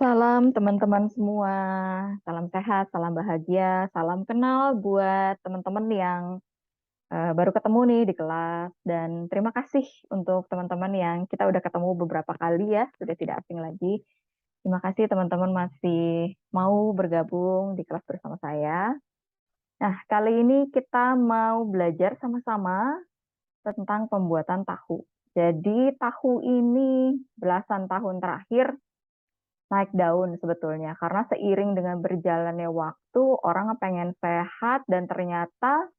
Salam teman-teman semua, salam sehat, salam bahagia, salam kenal buat teman-teman yang baru ketemu nih di kelas. Dan terima kasih untuk teman-teman yang kita udah ketemu beberapa kali ya, sudah tidak asing lagi. Terima kasih teman-teman masih mau bergabung di kelas bersama saya. Nah, kali ini kita mau belajar sama-sama tentang pembuatan tahu. Jadi tahu ini belasan tahun terakhir naik daun sebetulnya, karena seiring dengan berjalannya waktu, orang pengen sehat dan ternyata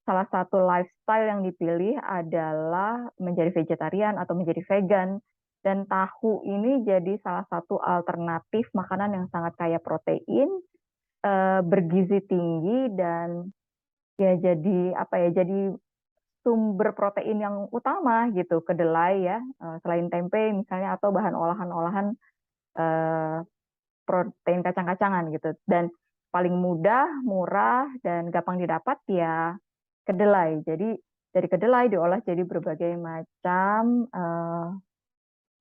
salah satu lifestyle yang dipilih adalah menjadi vegetarian atau menjadi vegan. Dan tahu ini jadi salah satu alternatif makanan yang sangat kaya protein, bergizi tinggi dan ya jadi apa ya, jadi sumber protein yang utama gitu, kedelai ya, selain tempe misalnya atau bahan olahan-olahan, eee protein kacang-kacangan gitu, dan paling mudah, murah, dan gampang didapat ya kedelai. Jadi dari kedelai diolah jadi berbagai macam,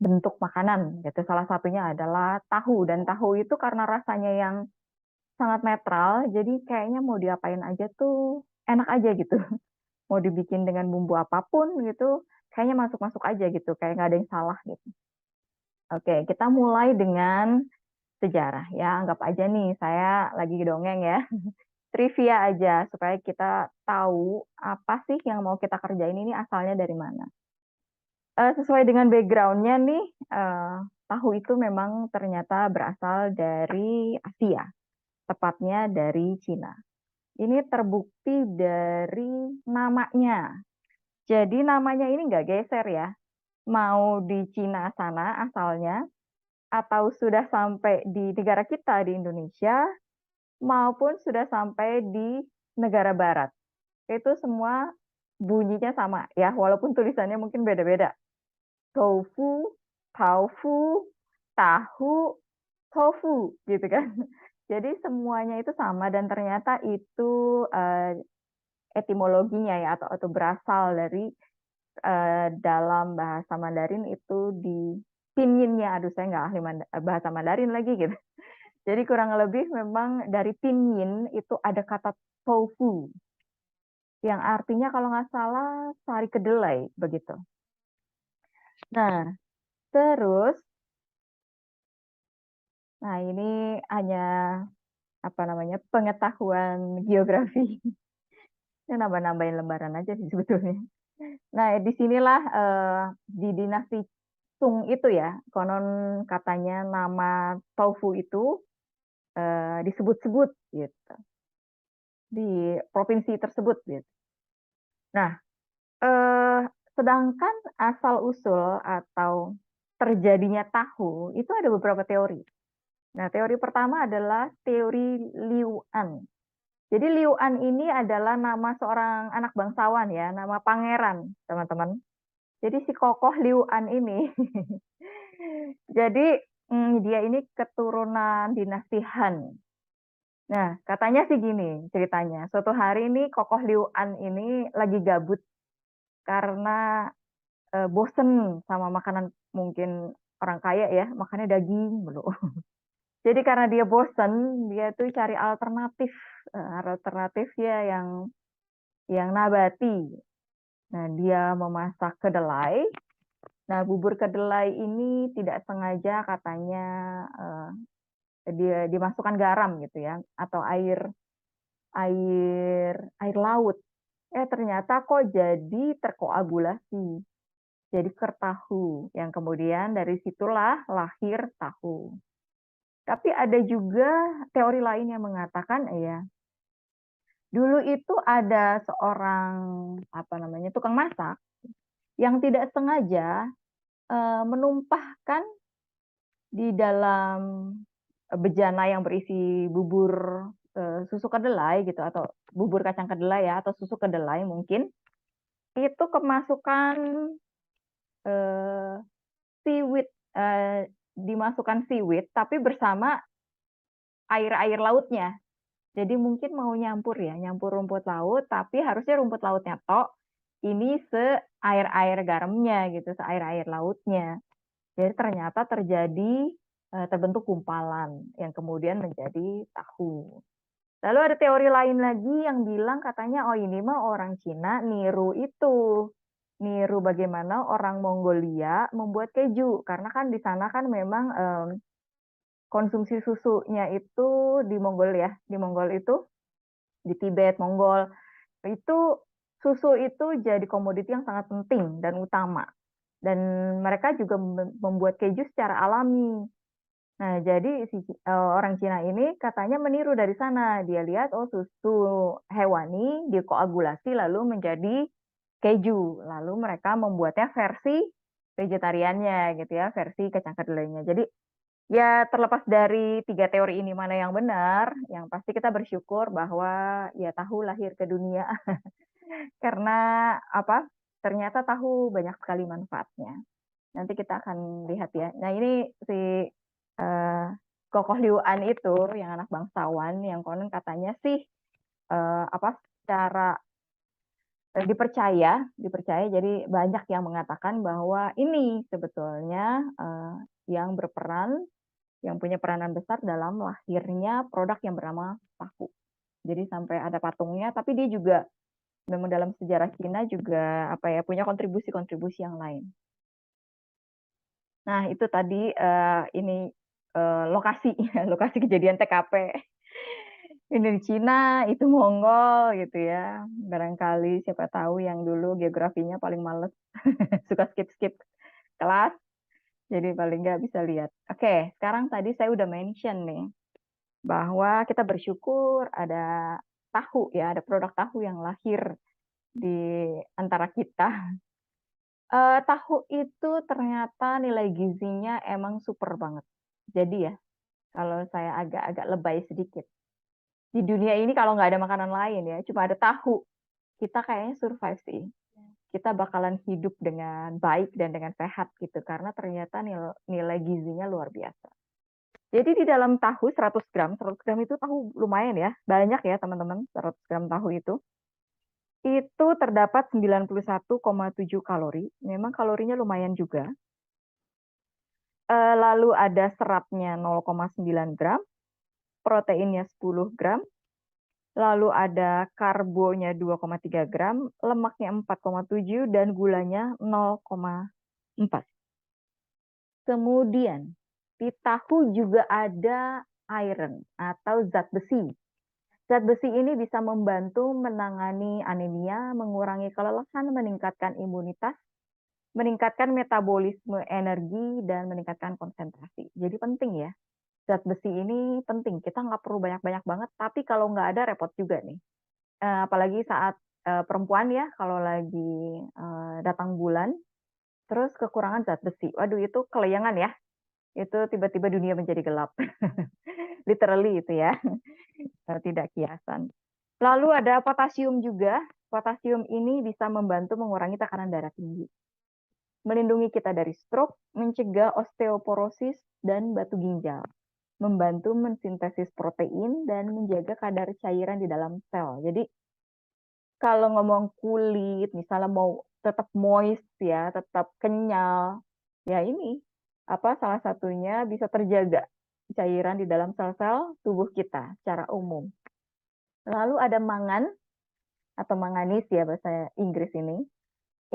bentuk makanan gitu. Salah satunya adalah tahu, dan tahu itu karena rasanya yang sangat netral, jadi kayaknya mau diapain aja tuh enak aja gitu. Mau dibikin dengan bumbu apapun gitu, kayaknya masuk-masuk aja gitu, kayak nggak ada yang salah gitu. Oke, kita mulai dengan sejarah ya, anggap aja nih saya lagi dongeng ya. Trivia aja supaya kita tahu apa sih yang mau kita kerjain ini asalnya dari mana. Sesuai dengan background-nya nih, tahu itu memang ternyata berasal dari Asia, tepatnya dari Cina. Ini terbukti dari namanya. Jadi namanya ini nggak geser ya, mau di Cina sana asalnya, atau sudah sampai di negara kita di Indonesia, maupun sudah sampai di negara barat. Itu semua bunyinya sama ya, walaupun tulisannya mungkin beda-beda. Tofu, taufu, tahu, tofu gitu kan. Jadi semuanya itu sama dan ternyata itu, etimologinya ya atau berasal dari, dalam bahasa Mandarin itu di pinyin-nya, aduh saya nggak ahli bahasa Mandarin lagi gitu. Jadi kurang lebih memang dari pinyin itu ada kata tofu, yang artinya kalau nggak salah sari kedelai, begitu. Nah, terus, nah ini hanya, apa namanya, pengetahuan geografi. Ini nambah-nambahin lembaran aja sih sebetulnya. Nah, di sinilah, di dinasti Sung itu ya, konon katanya nama tofu itu, disebut-sebut gitu, di provinsi tersebut gitu. Nah, Eee, sedangkan asal-usul atau terjadinya tahu, itu ada beberapa teori. Nah, teori pertama adalah teori Liu An. Jadi Liu An ini adalah nama seorang anak bangsawan ya, nama pangeran, teman-teman. Jadi si Kokoh Liu An ini, jadi, dia ini keturunan dinasti Han. Nah, katanya sih gini ceritanya, suatu hari ini Kokoh Liu An ini lagi gabut karena bosen sama makanan mungkin orang kaya ya, makannya daging mulu. Jadi karena dia bosen, dia tuh cari alternatif, alternatif ya yang nabati. Nah, dia memasak kedelai. Nah, bubur kedelai ini tidak sengaja katanya, dia dimasukkan garam gitu ya, atau air air laut. Ternyata kok jadi terkoagulasi. Jadi kertahu, yang kemudian dari situlah lahir tahu. Tapi ada juga teori lain yang mengatakan ya, dulu itu ada seorang, apa namanya, tukang masak yang tidak sengaja, menumpahkan di dalam, bejana yang berisi bubur, susu kedelai gitu atau bubur kacang kedelai ya atau susu kedelai mungkin, itu kemasukan, eee seaweed, dimasukkan seaweed, tapi bersama air-air lautnya. Jadi mungkin mau nyampur ya, nyampur rumput laut, tapi harusnya rumput lautnya tok, ini se-air-air garamnya gitu, se-air-air lautnya. Jadi ternyata terjadi terbentuk gumpalan yang kemudian menjadi tahu. Lalu ada teori lain lagi yang bilang katanya, "Oh ini mah orang Cina niru itu, niru bagaimana orang Mongolia membuat keju." Karena kan di sana kan memang, konsumsi susunya itu di Mongol ya, di Mongol itu, di Tibet, Mongol, itu susu itu jadi komoditi yang sangat penting dan utama. Dan mereka juga membuat keju secara alami. Nah, jadi si orang Cina ini katanya meniru dari sana. Dia lihat, oh susu hewani dikoagulasi lalu menjadi keju. Lalu mereka membuatnya versi vegetariannya gitu ya, versi kacang kedelainya. Jadi ya terlepas dari 3 teori ini mana yang benar, yang pasti kita bersyukur bahwa ya tahu lahir ke dunia karena apa, ternyata tahu banyak sekali manfaatnya. Nanti kita akan lihat ya. Nah ini si, eee, Kokoh Liu An itu yang anak bangsawan yang konon katanya sih, apa, secara, dipercaya dipercaya jadi banyak yang mengatakan bahwa ini sebetulnya, yang berperan, yang punya peranan besar dalam lahirnya produk yang bernama tahu. Jadi sampai ada patungnya, tapi dia juga memang dalam sejarah Cina juga, apa ya, punya kontribusi-kontribusi yang lain. Nah itu tadi, ini, lokasi lokasi kejadian TKP. Ini di Cina, itu Mongol gitu ya. Barangkali siapa tahu yang dulu geografinya paling males, suka skip-skip kelas, jadi paling nggak bisa lihat. Oke, sekarang tadi saya udah mention nih, bahwa kita bersyukur ada tahu ya, ada produk tahu yang lahir di antara kita. Tahu itu ternyata nilai gizinya emang super banget. Jadi ya, kalau saya agak-agak lebay sedikit, di dunia ini kalau nggak ada makanan lain ya, cuma ada tahu, kita kayaknya survive sih. Kita bakalan hidup dengan baik dan dengan sehat gitu, karena ternyata nilai gizinya luar biasa. Jadi di dalam tahu 100 gram itu tahu lumayan ya, banyak ya teman-teman, 100 gram tahu itu terdapat 91,7 kalori, memang kalorinya lumayan juga. Lalu ada seratnya 0,9 gram, proteinnya 10 gram, lalu ada karbonya 2,3 gram, lemaknya 4,7 dan gulanya 0,4. Kemudian di tahu juga ada iron atau zat besi. Zat besi ini bisa membantu menangani anemia, mengurangi kelelahan, meningkatkan imunitas, meningkatkan metabolisme energi, dan meningkatkan konsentrasi. Jadi penting ya, zat besi ini penting, kita nggak perlu banyak-banyak banget, tapi kalau nggak ada repot juga nih. Apalagi saat, perempuan ya, kalau lagi, datang bulan, terus kekurangan zat besi, waduh itu kelayangan ya, itu tiba-tiba dunia menjadi gelap. Literally itu ya, tidak kiasan. Lalu ada potasium juga, potasium ini bisa membantu mengurangi tekanan darah tinggi, melindungi kita dari stroke, mencegah osteoporosis dan batu ginjal, membantu mensintesis protein dan menjaga kadar cairan di dalam sel. Jadi kalau ngomong kulit, misalnya mau tetap moist ya, tetap kenyal, ya ini, apa, salah satunya bisa terjaga cairan di dalam sel-sel tubuh kita secara umum. Lalu ada mangan atau manganis ya bahasa Inggris ini.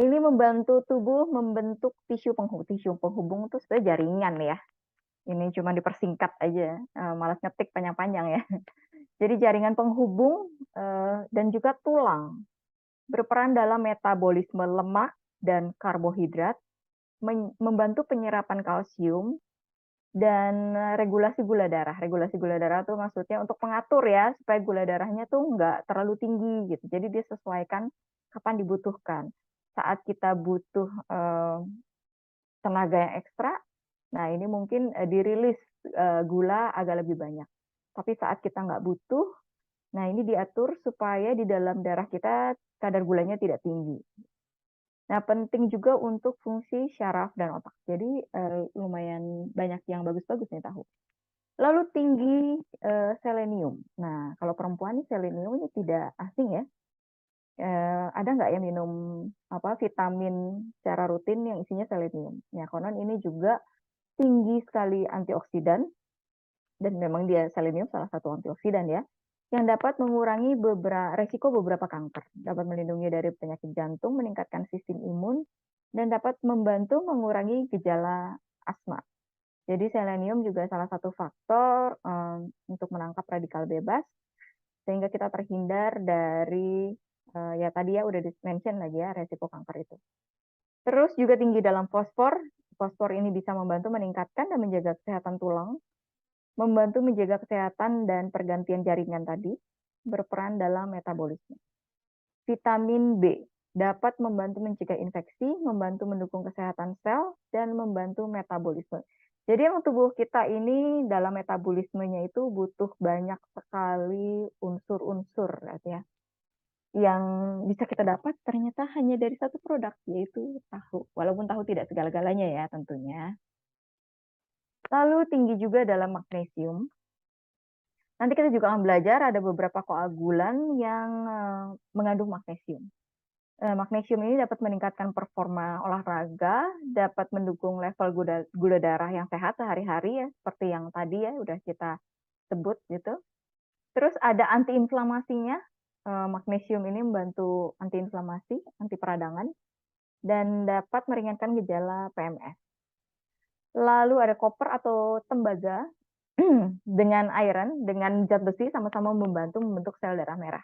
Ini membantu tubuh membentuk tisu penghubung itu sebenarnya jaringan ya. Ini cuma dipersingkat aja, malas ngetik panjang-panjang ya. Jadi jaringan penghubung, dan juga tulang. Berperan dalam metabolisme lemak dan karbohidrat, membantu penyerapan kalsium, dan regulasi gula darah. Regulasi gula darah tuh maksudnya untuk mengatur ya, supaya gula darahnya tuh nggak terlalu tinggi gitu. Jadi dia sesuaikan kapan dibutuhkan. Saat kita butuh, tenaga yang ekstra, nah ini mungkin, dirilis, gula agak lebih banyak. Tapi saat kita nggak butuh, nah ini diatur supaya di dalam darah kita kadar gulanya tidak tinggi. Nah, penting juga untuk fungsi syaraf dan otak. Jadi, lumayan banyak yang bagus-bagus nih tahu. Lalu tinggi, selenium. Nah, kalau perempuan nih selenium ini tidak asing ya. Ada nggak yang minum, apa, vitamin secara rutin yang isinya selenium? Ya konon ini juga tinggi sekali antioksidan, dan memang dia selenium salah satu antioksidan ya, yang dapat mengurangi resiko beberapa kanker, dapat melindungi dari penyakit jantung, meningkatkan sistem imun, dan dapat membantu mengurangi gejala asma. Jadi selenium juga salah satu faktor untuk menangkap radikal bebas, sehingga kita terhindar dari ya tadi ya udah di-mention lagi ya resiko kanker itu. Terus juga tinggi dalam fosfor. Fosfor ini bisa membantu meningkatkan dan menjaga kesehatan tulang, membantu menjaga kesehatan dan pergantian jaringan tadi, berperan dalam metabolisme. Vitamin B dapat membantu mencegah infeksi, membantu mendukung kesehatan sel, dan membantu metabolisme. Jadi yang tubuh kita ini dalam metabolismenya itu butuh banyak sekali unsur-unsur ya, yang bisa kita dapat ternyata hanya dari satu produk, yaitu tahu. Walaupun tahu tidak segala-galanya ya tentunya. Lalu tinggi juga dalam magnesium. Nanti kita juga akan belajar ada beberapa koagulan yang mengandung magnesium. Magnesium ini dapat meningkatkan performa olahraga, dapat mendukung level gula darah yang sehat sehari-hari ya, seperti yang tadi ya udah kita sebut gitu. Terus ada antiinflamasinya. Magnesium ini membantu antiinflamasi, anti peradangan, dan dapat meringankan gejala PMS. Lalu ada koper atau tembaga dengan iron, dengan zat besi sama-sama membantu membentuk sel darah merah.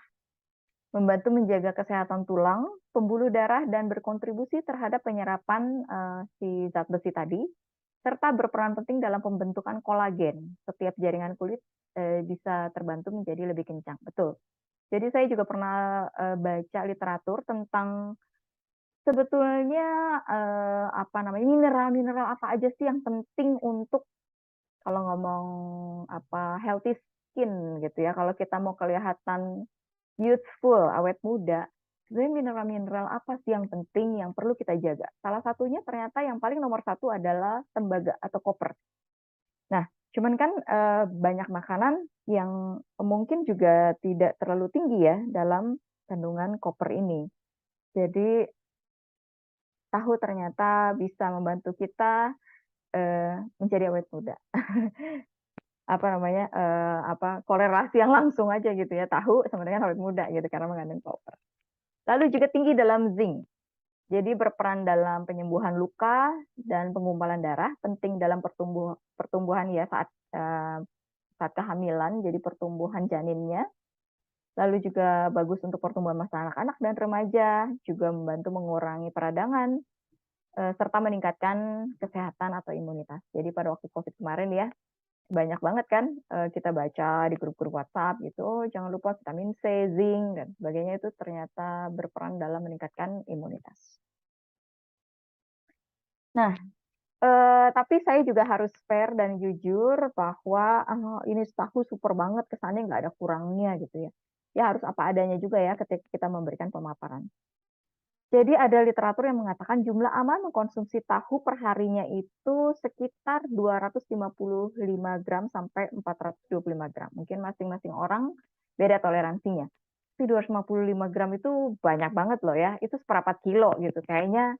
Membantu menjaga kesehatan tulang, pembuluh darah, dan berkontribusi terhadap penyerapan si zat besi tadi, serta berperan penting dalam pembentukan kolagen. Setiap jaringan kulit bisa terbantu menjadi lebih kencang. Betul. Jadi saya juga pernah baca literatur tentang sebetulnya apa namanya mineral-mineral apa aja sih yang penting untuk kalau ngomong apa healthy skin gitu ya. Kalau kita mau kelihatan youthful, awet muda, sebenarnya mineral-mineral apa sih yang penting yang perlu kita jaga? Salah satunya ternyata yang paling nomor satu adalah tembaga atau koper. Nah, cuman kan banyak makanan yang mungkin juga tidak terlalu tinggi ya dalam kandungan koper ini. Jadi tahu ternyata bisa membantu kita menjadi awet muda. Apa namanya, korelasi yang langsung aja gitu ya, tahu sama dengan awet muda gitu karena mengandung koper. Lalu juga tinggi dalam zinc. Jadi berperan dalam penyembuhan luka dan penggumpalan darah, penting dalam pertumbuhan ya saat kehamilan, jadi pertumbuhan janinnya. Lalu juga bagus untuk pertumbuhan masa anak-anak dan remaja, juga membantu mengurangi peradangan, serta meningkatkan kesehatan atau imunitas. Jadi pada waktu COVID kemarin ya, banyak banget kan kita baca di grup-grup WhatsApp gitu, oh jangan lupa vitamin C, zinc, dan sebagainya itu ternyata berperan dalam meningkatkan imunitas. Nah, tapi saya juga harus fair dan jujur bahwa ini tahu super banget kesannya nggak ada kurangnya gitu ya. Ya harus apa adanya juga ya ketika kita memberikan pemaparan. Jadi ada literatur yang mengatakan jumlah aman mengkonsumsi tahu perharinya itu sekitar 255 gram sampai 425 gram. Mungkin masing-masing orang beda toleransinya. Tapi 255 gram itu banyak banget loh ya. Itu seperempat kilo gitu. Kayaknya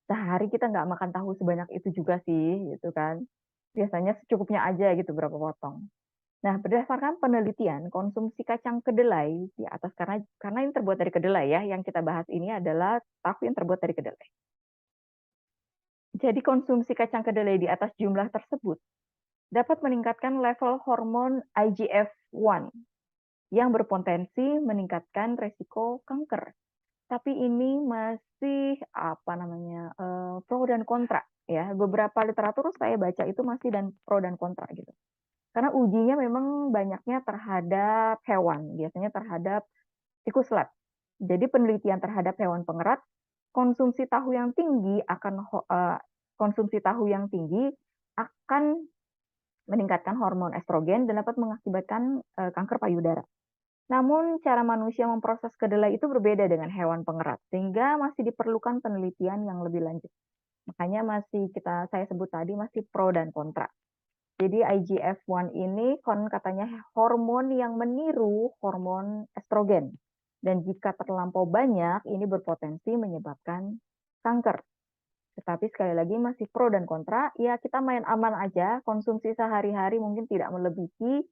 sehari kita nggak makan tahu sebanyak itu juga sih gitu kan. Biasanya secukupnya aja gitu berapa potong. Nah, berdasarkan penelitian, konsumsi kacang kedelai di atas karena ini terbuat dari kedelai ya, yang kita bahas ini adalah tahu yang terbuat dari kedelai. Jadi konsumsi kacang kedelai di atas jumlah tersebut dapat meningkatkan level hormon IGF-1 yang berpotensi meningkatkan resiko kanker. Tapi ini masih apa namanya pro dan kontra ya. Beberapa literatur saya baca itu masih pro dan kontra gitu. Karena ujinya memang banyaknya terhadap hewan, biasanya terhadap tikus lab. Jadi penelitian terhadap hewan pengerat, konsumsi tahu yang tinggi akan meningkatkan hormon estrogen dan dapat mengakibatkan kanker payudara. Namun cara manusia memproses kedelai itu berbeda dengan hewan pengerat, sehingga masih diperlukan penelitian yang lebih lanjut. Makanya saya sebut tadi masih pro dan kontra. Jadi IGF-1 ini katanya hormon yang meniru hormon estrogen. Dan jika terlampau banyak, ini berpotensi menyebabkan kanker. Tetapi sekali lagi masih pro dan kontra, ya kita main aman aja, konsumsi sehari-hari mungkin tidak melebihi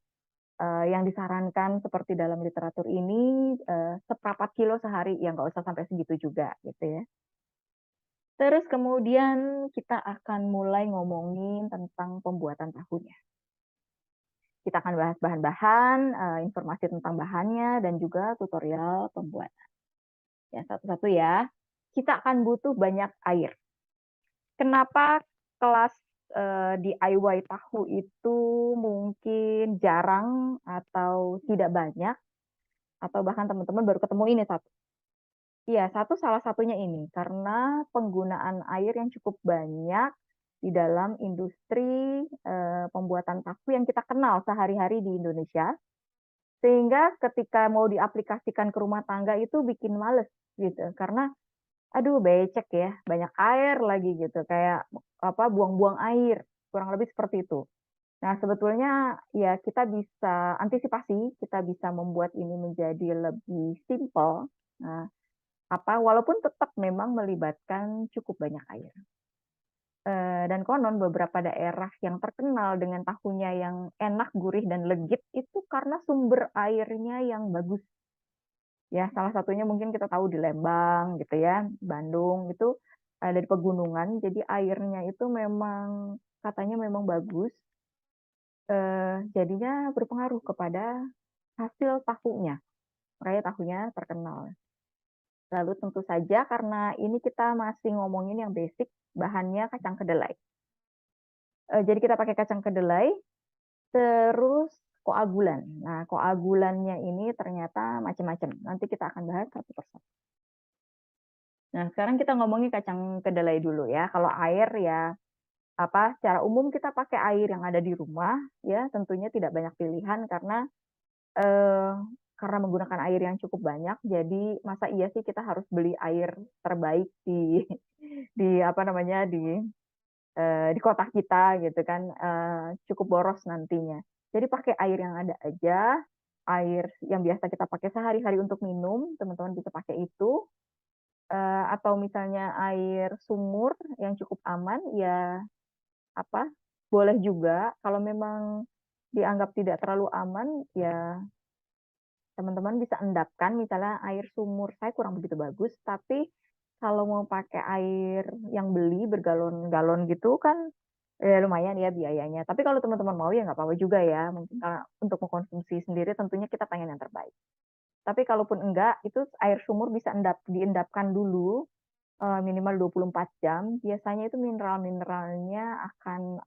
yang disarankan seperti dalam literatur ini, seperempat kilo sehari, ya nggak usah sampai segitu juga gitu ya. Terus kemudian kita akan mulai ngomongin tentang pembuatan tahunya. Kita akan bahas bahan-bahan, informasi tentang bahannya, dan juga tutorial pembuatan. Ya, satu-satu ya. Kita akan butuh banyak air. Kenapa kelas DIY tahu itu mungkin jarang atau tidak banyak, atau bahkan teman-teman baru ketemu ini satu. Iya, salah satunya ini, karena penggunaan air yang cukup banyak di dalam industri pembuatan tahu yang kita kenal sehari-hari di Indonesia, sehingga ketika mau diaplikasikan ke rumah tangga itu bikin males gitu, karena aduh becek ya, banyak air lagi gitu, kayak apa buang-buang air, kurang lebih seperti itu. Nah, sebetulnya ya kita bisa antisipasi, kita bisa membuat ini menjadi lebih simpel. Nah, walaupun tetap memang melibatkan cukup banyak air. Dan konon beberapa daerah yang terkenal dengan tahunya yang enak, gurih, dan legit itu karena sumber airnya yang bagus. Ya, salah satunya mungkin kita tahu di Lembang gitu ya, Bandung itu ada di pegunungan, jadi airnya itu memang katanya memang bagus, jadinya berpengaruh kepada hasil tahunya, makanya tahunya terkenal. Lalu tentu saja karena ini kita masih ngomongin yang basic, bahannya kacang kedelai. Jadi kita pakai kacang kedelai, terus koagulan. Nah, koagulannya ini ternyata macam-macam. Nanti kita akan bahas satu persatu. Nah, sekarang kita ngomongin kacang kedelai dulu ya. Kalau air ya secara umum kita pakai air yang ada di rumah ya, tentunya tidak banyak pilihan eh, karena menggunakan air yang cukup banyak. Jadi masa iya sih kita harus beli air terbaik di di kota kita gitu kan, cukup boros nantinya. Jadi pakai air yang ada aja, air yang biasa kita pakai sehari-hari untuk minum, teman-teman bisa pakai itu. Atau misalnya air sumur yang cukup aman, ya boleh juga. Kalau memang dianggap tidak terlalu aman, ya teman-teman bisa endapkan. Misalnya air sumur saya kurang begitu bagus, tapi kalau mau pakai air yang beli bergalon-galon gitu kan, ya lumayan ya biayanya. Tapi kalau teman-teman mau ya nggak apa-apa juga ya. Mungkin karena untuk mengkonsumsi sendiri tentunya kita pengen yang terbaik. Tapi kalaupun enggak, itu air sumur bisa diendapkan dulu minimal 24 jam. Biasanya itu mineral-mineralnya akan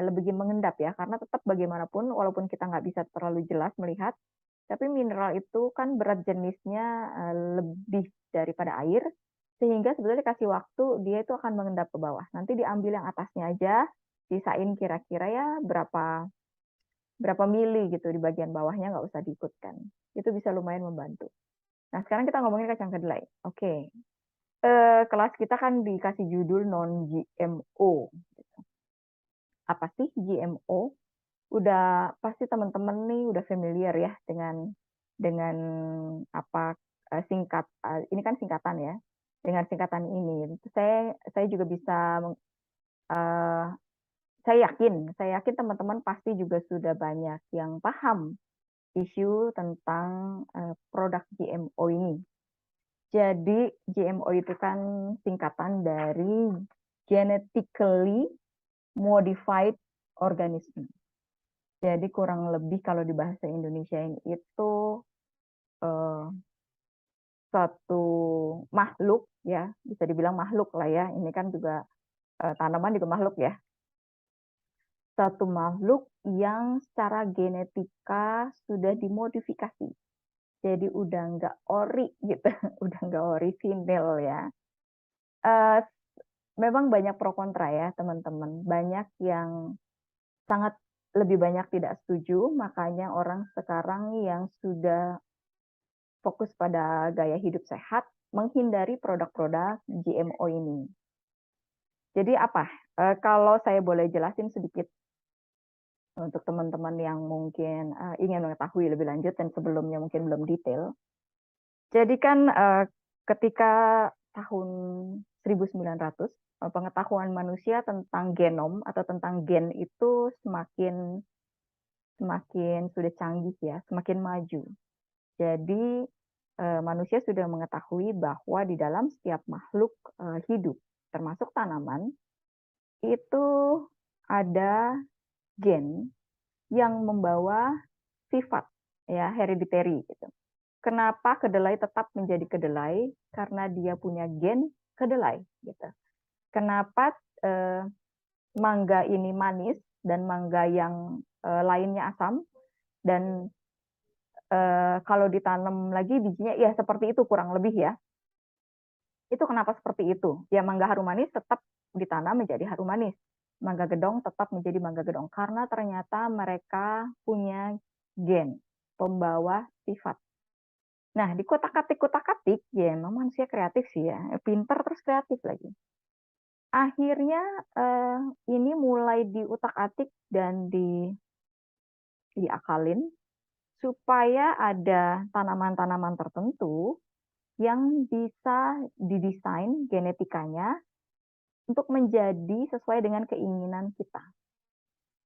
lebih mengendap ya, karena tetap bagaimanapun walaupun kita nggak bisa terlalu jelas melihat, tapi mineral itu kan berat jenisnya lebih daripada air, sehingga sebetulnya kasih waktu dia itu akan mengendap ke bawah. Nanti diambil yang atasnya aja, sisain kira-kira ya berapa berapa mili gitu di bagian bawahnya nggak usah diikutkan. Itu bisa lumayan membantu. Nah, sekarang kita ngomongin kacang kedelai. Oke. Kelas kita kan dikasih judul non GMO. Apa sih GMO? Udah pasti teman-teman nih udah familiar ya dengan apa ini kan singkatan ya. Dengan singkatan ini, saya juga bisa eh, saya yakin teman-teman pasti juga sudah banyak yang paham isu tentang produk GMO ini. Jadi GMO itu kan singkatan dari genetically modified organism. Jadi kurang lebih kalau di bahasa Indonesia ini itu eh, suatu makhluk ya, bisa dibilang makhluk lah ya. Ini kan juga tanaman juga makhluk ya. Satu makhluk yang secara genetika sudah dimodifikasi. Jadi udah nggak ori gitu, udah nggak orisinil ya. Eh, Memang banyak pro kontra ya teman-teman. Banyak yang sangat lebih banyak tidak setuju, makanya orang sekarang yang sudah fokus pada gaya hidup sehat, menghindari produk-produk GMO ini. Jadi kalau saya boleh jelasin sedikit untuk teman-teman yang mungkin ingin mengetahui lebih lanjut dan sebelumnya mungkin belum detail. Jadi kan ketika tahun 1900, pengetahuan manusia tentang genom atau tentang gen itu semakin semakin sudah canggih ya, semakin maju. Jadi, manusia sudah mengetahui bahwa di dalam setiap makhluk, hidup, termasuk tanaman, itu ada gen yang membawa sifat, ya, hereditary gitu. Kenapa kedelai tetap menjadi kedelai? Karena dia punya gen kedelai, gitu. Kenapa, mangga ini manis dan mangga yang, lainnya asam dan, kalau ditanam lagi bijinya ya seperti itu kurang lebih ya. Itu kenapa seperti itu? Ya mangga harum manis tetap ditanam menjadi harum manis. Mangga gedong tetap menjadi mangga gedong, karena ternyata mereka punya gen, pembawa sifat. Nah, dikutak-atik, ya memang manusia kreatif sih ya, pinter terus kreatif lagi. Akhirnya, ini mulai diutak-atik dan diakalin supaya ada tanaman-tanaman tertentu yang bisa didesain genetikanya untuk menjadi sesuai dengan keinginan kita.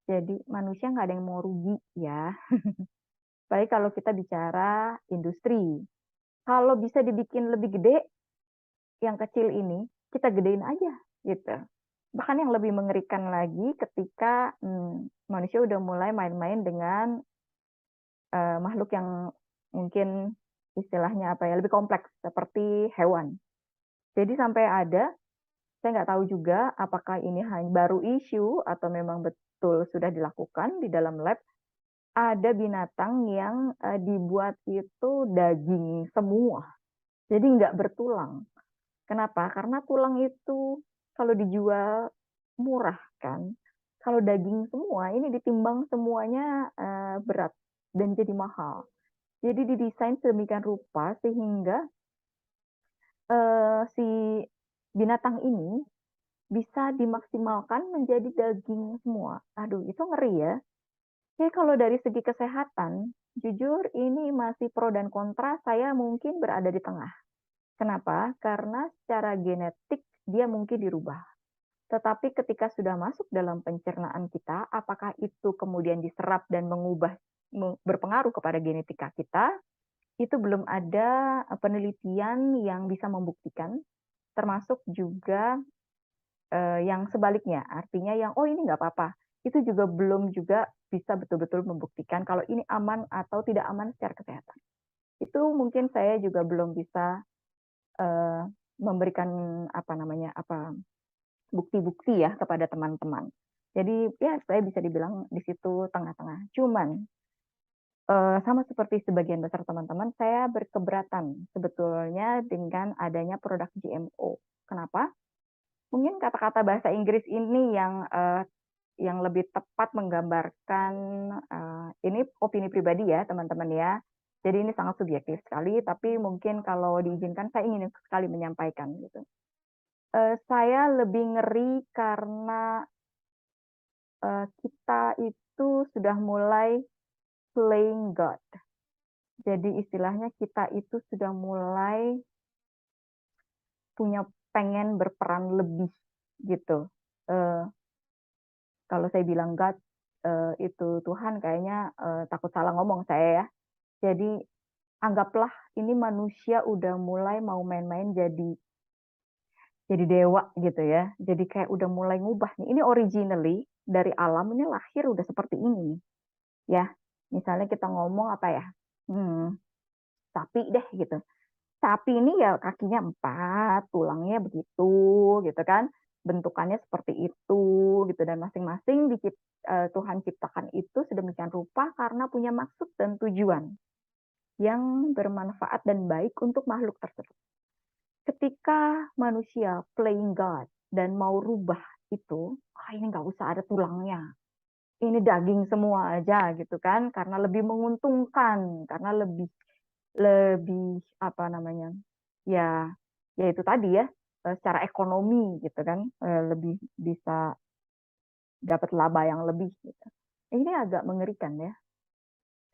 Jadi manusia nggak ada yang mau rugi ya. Baik kalau kita bicara industri. Kalau bisa dibikin lebih gede, yang kecil ini kita gedein aja gitu. Bahkan yang lebih mengerikan lagi ketika, manusia udah mulai main-main dengan, makhluk yang mungkin istilahnya apa ya, lebih kompleks seperti hewan. Jadi sampai ada, saya nggak tahu juga apakah ini hanya baru isu atau memang betul sudah dilakukan di dalam lab, ada binatang yang, dibuat itu daging semua, jadi nggak bertulang. Kenapa? Karena tulang itu kalau dijual murah kan, kalau daging semua ini ditimbang semuanya, berat dan jadi mahal. Jadi didesain sedemikian rupa sehingga, si binatang ini bisa dimaksimalkan menjadi daging semua. Aduh itu ngeri ya. Jadi kalau dari segi kesehatan, jujur ini masih pro dan kontra, saya mungkin berada di tengah. Kenapa? Karena secara genetik dia mungkin dirubah. Tetapi ketika sudah masuk dalam pencernaan kita, apakah itu kemudian diserap dan mengubah berpengaruh kepada genetika kita, itu belum ada penelitian yang bisa membuktikan, termasuk juga yang sebaliknya, artinya yang, "Oh ini nggak apa-apa." Itu juga belum juga bisa betul-betul membuktikan kalau ini aman atau tidak aman secara kesehatan. Itu mungkin saya juga belum bisa, eee, memberikan apa namanya, bukti-bukti ya kepada teman-teman. Jadi ya saya bisa dibilang di situ tengah-tengah. Cuman, sama seperti sebagian besar teman-teman, saya berkeberatan sebetulnya dengan adanya produk GMO. Kenapa? Mungkin kata-kata bahasa Inggris ini yang lebih tepat menggambarkan, ini opini pribadi ya teman-teman ya. Jadi ini sangat subjektif sekali, tapi mungkin kalau diizinkan saya ingin sekali menyampaikan gitu. Saya lebih ngeri karena, kita itu sudah mulai playing God. Jadi istilahnya kita itu sudah mulai punya pengen berperan lebih gitu. Eee, Kalau saya bilang God, itu Tuhan kayaknya, takut salah ngomong saya ya. Jadi anggaplah ini manusia udah mulai mau main-main jadi dewa gitu ya. Jadi kayak udah mulai ngubah nih. Ini originally dari alam ini lahir udah seperti ini nih, ya. Misalnya kita ngomong apa ya, hmm, sapi deh gitu. Sapi ini ya kakinya 4, tulangnya begitu gitu kan, bentukannya seperti itu gitu dan masing-masing Tuhan ciptakan itu sedemikian rupa karena punya maksud dan tujuan yang bermanfaat dan baik untuk makhluk tersebut. Ketika manusia playing God dan mau rubah itu, ini nggak usah ada tulangnya, ini daging semua aja gitu kan, karena lebih menguntungkan, karena lebih lebih apa namanya, ya ya itu tadi ya, secara ekonomi gitu kan, lebih bisa dapat laba yang lebih gitu. Ini agak mengerikan ya.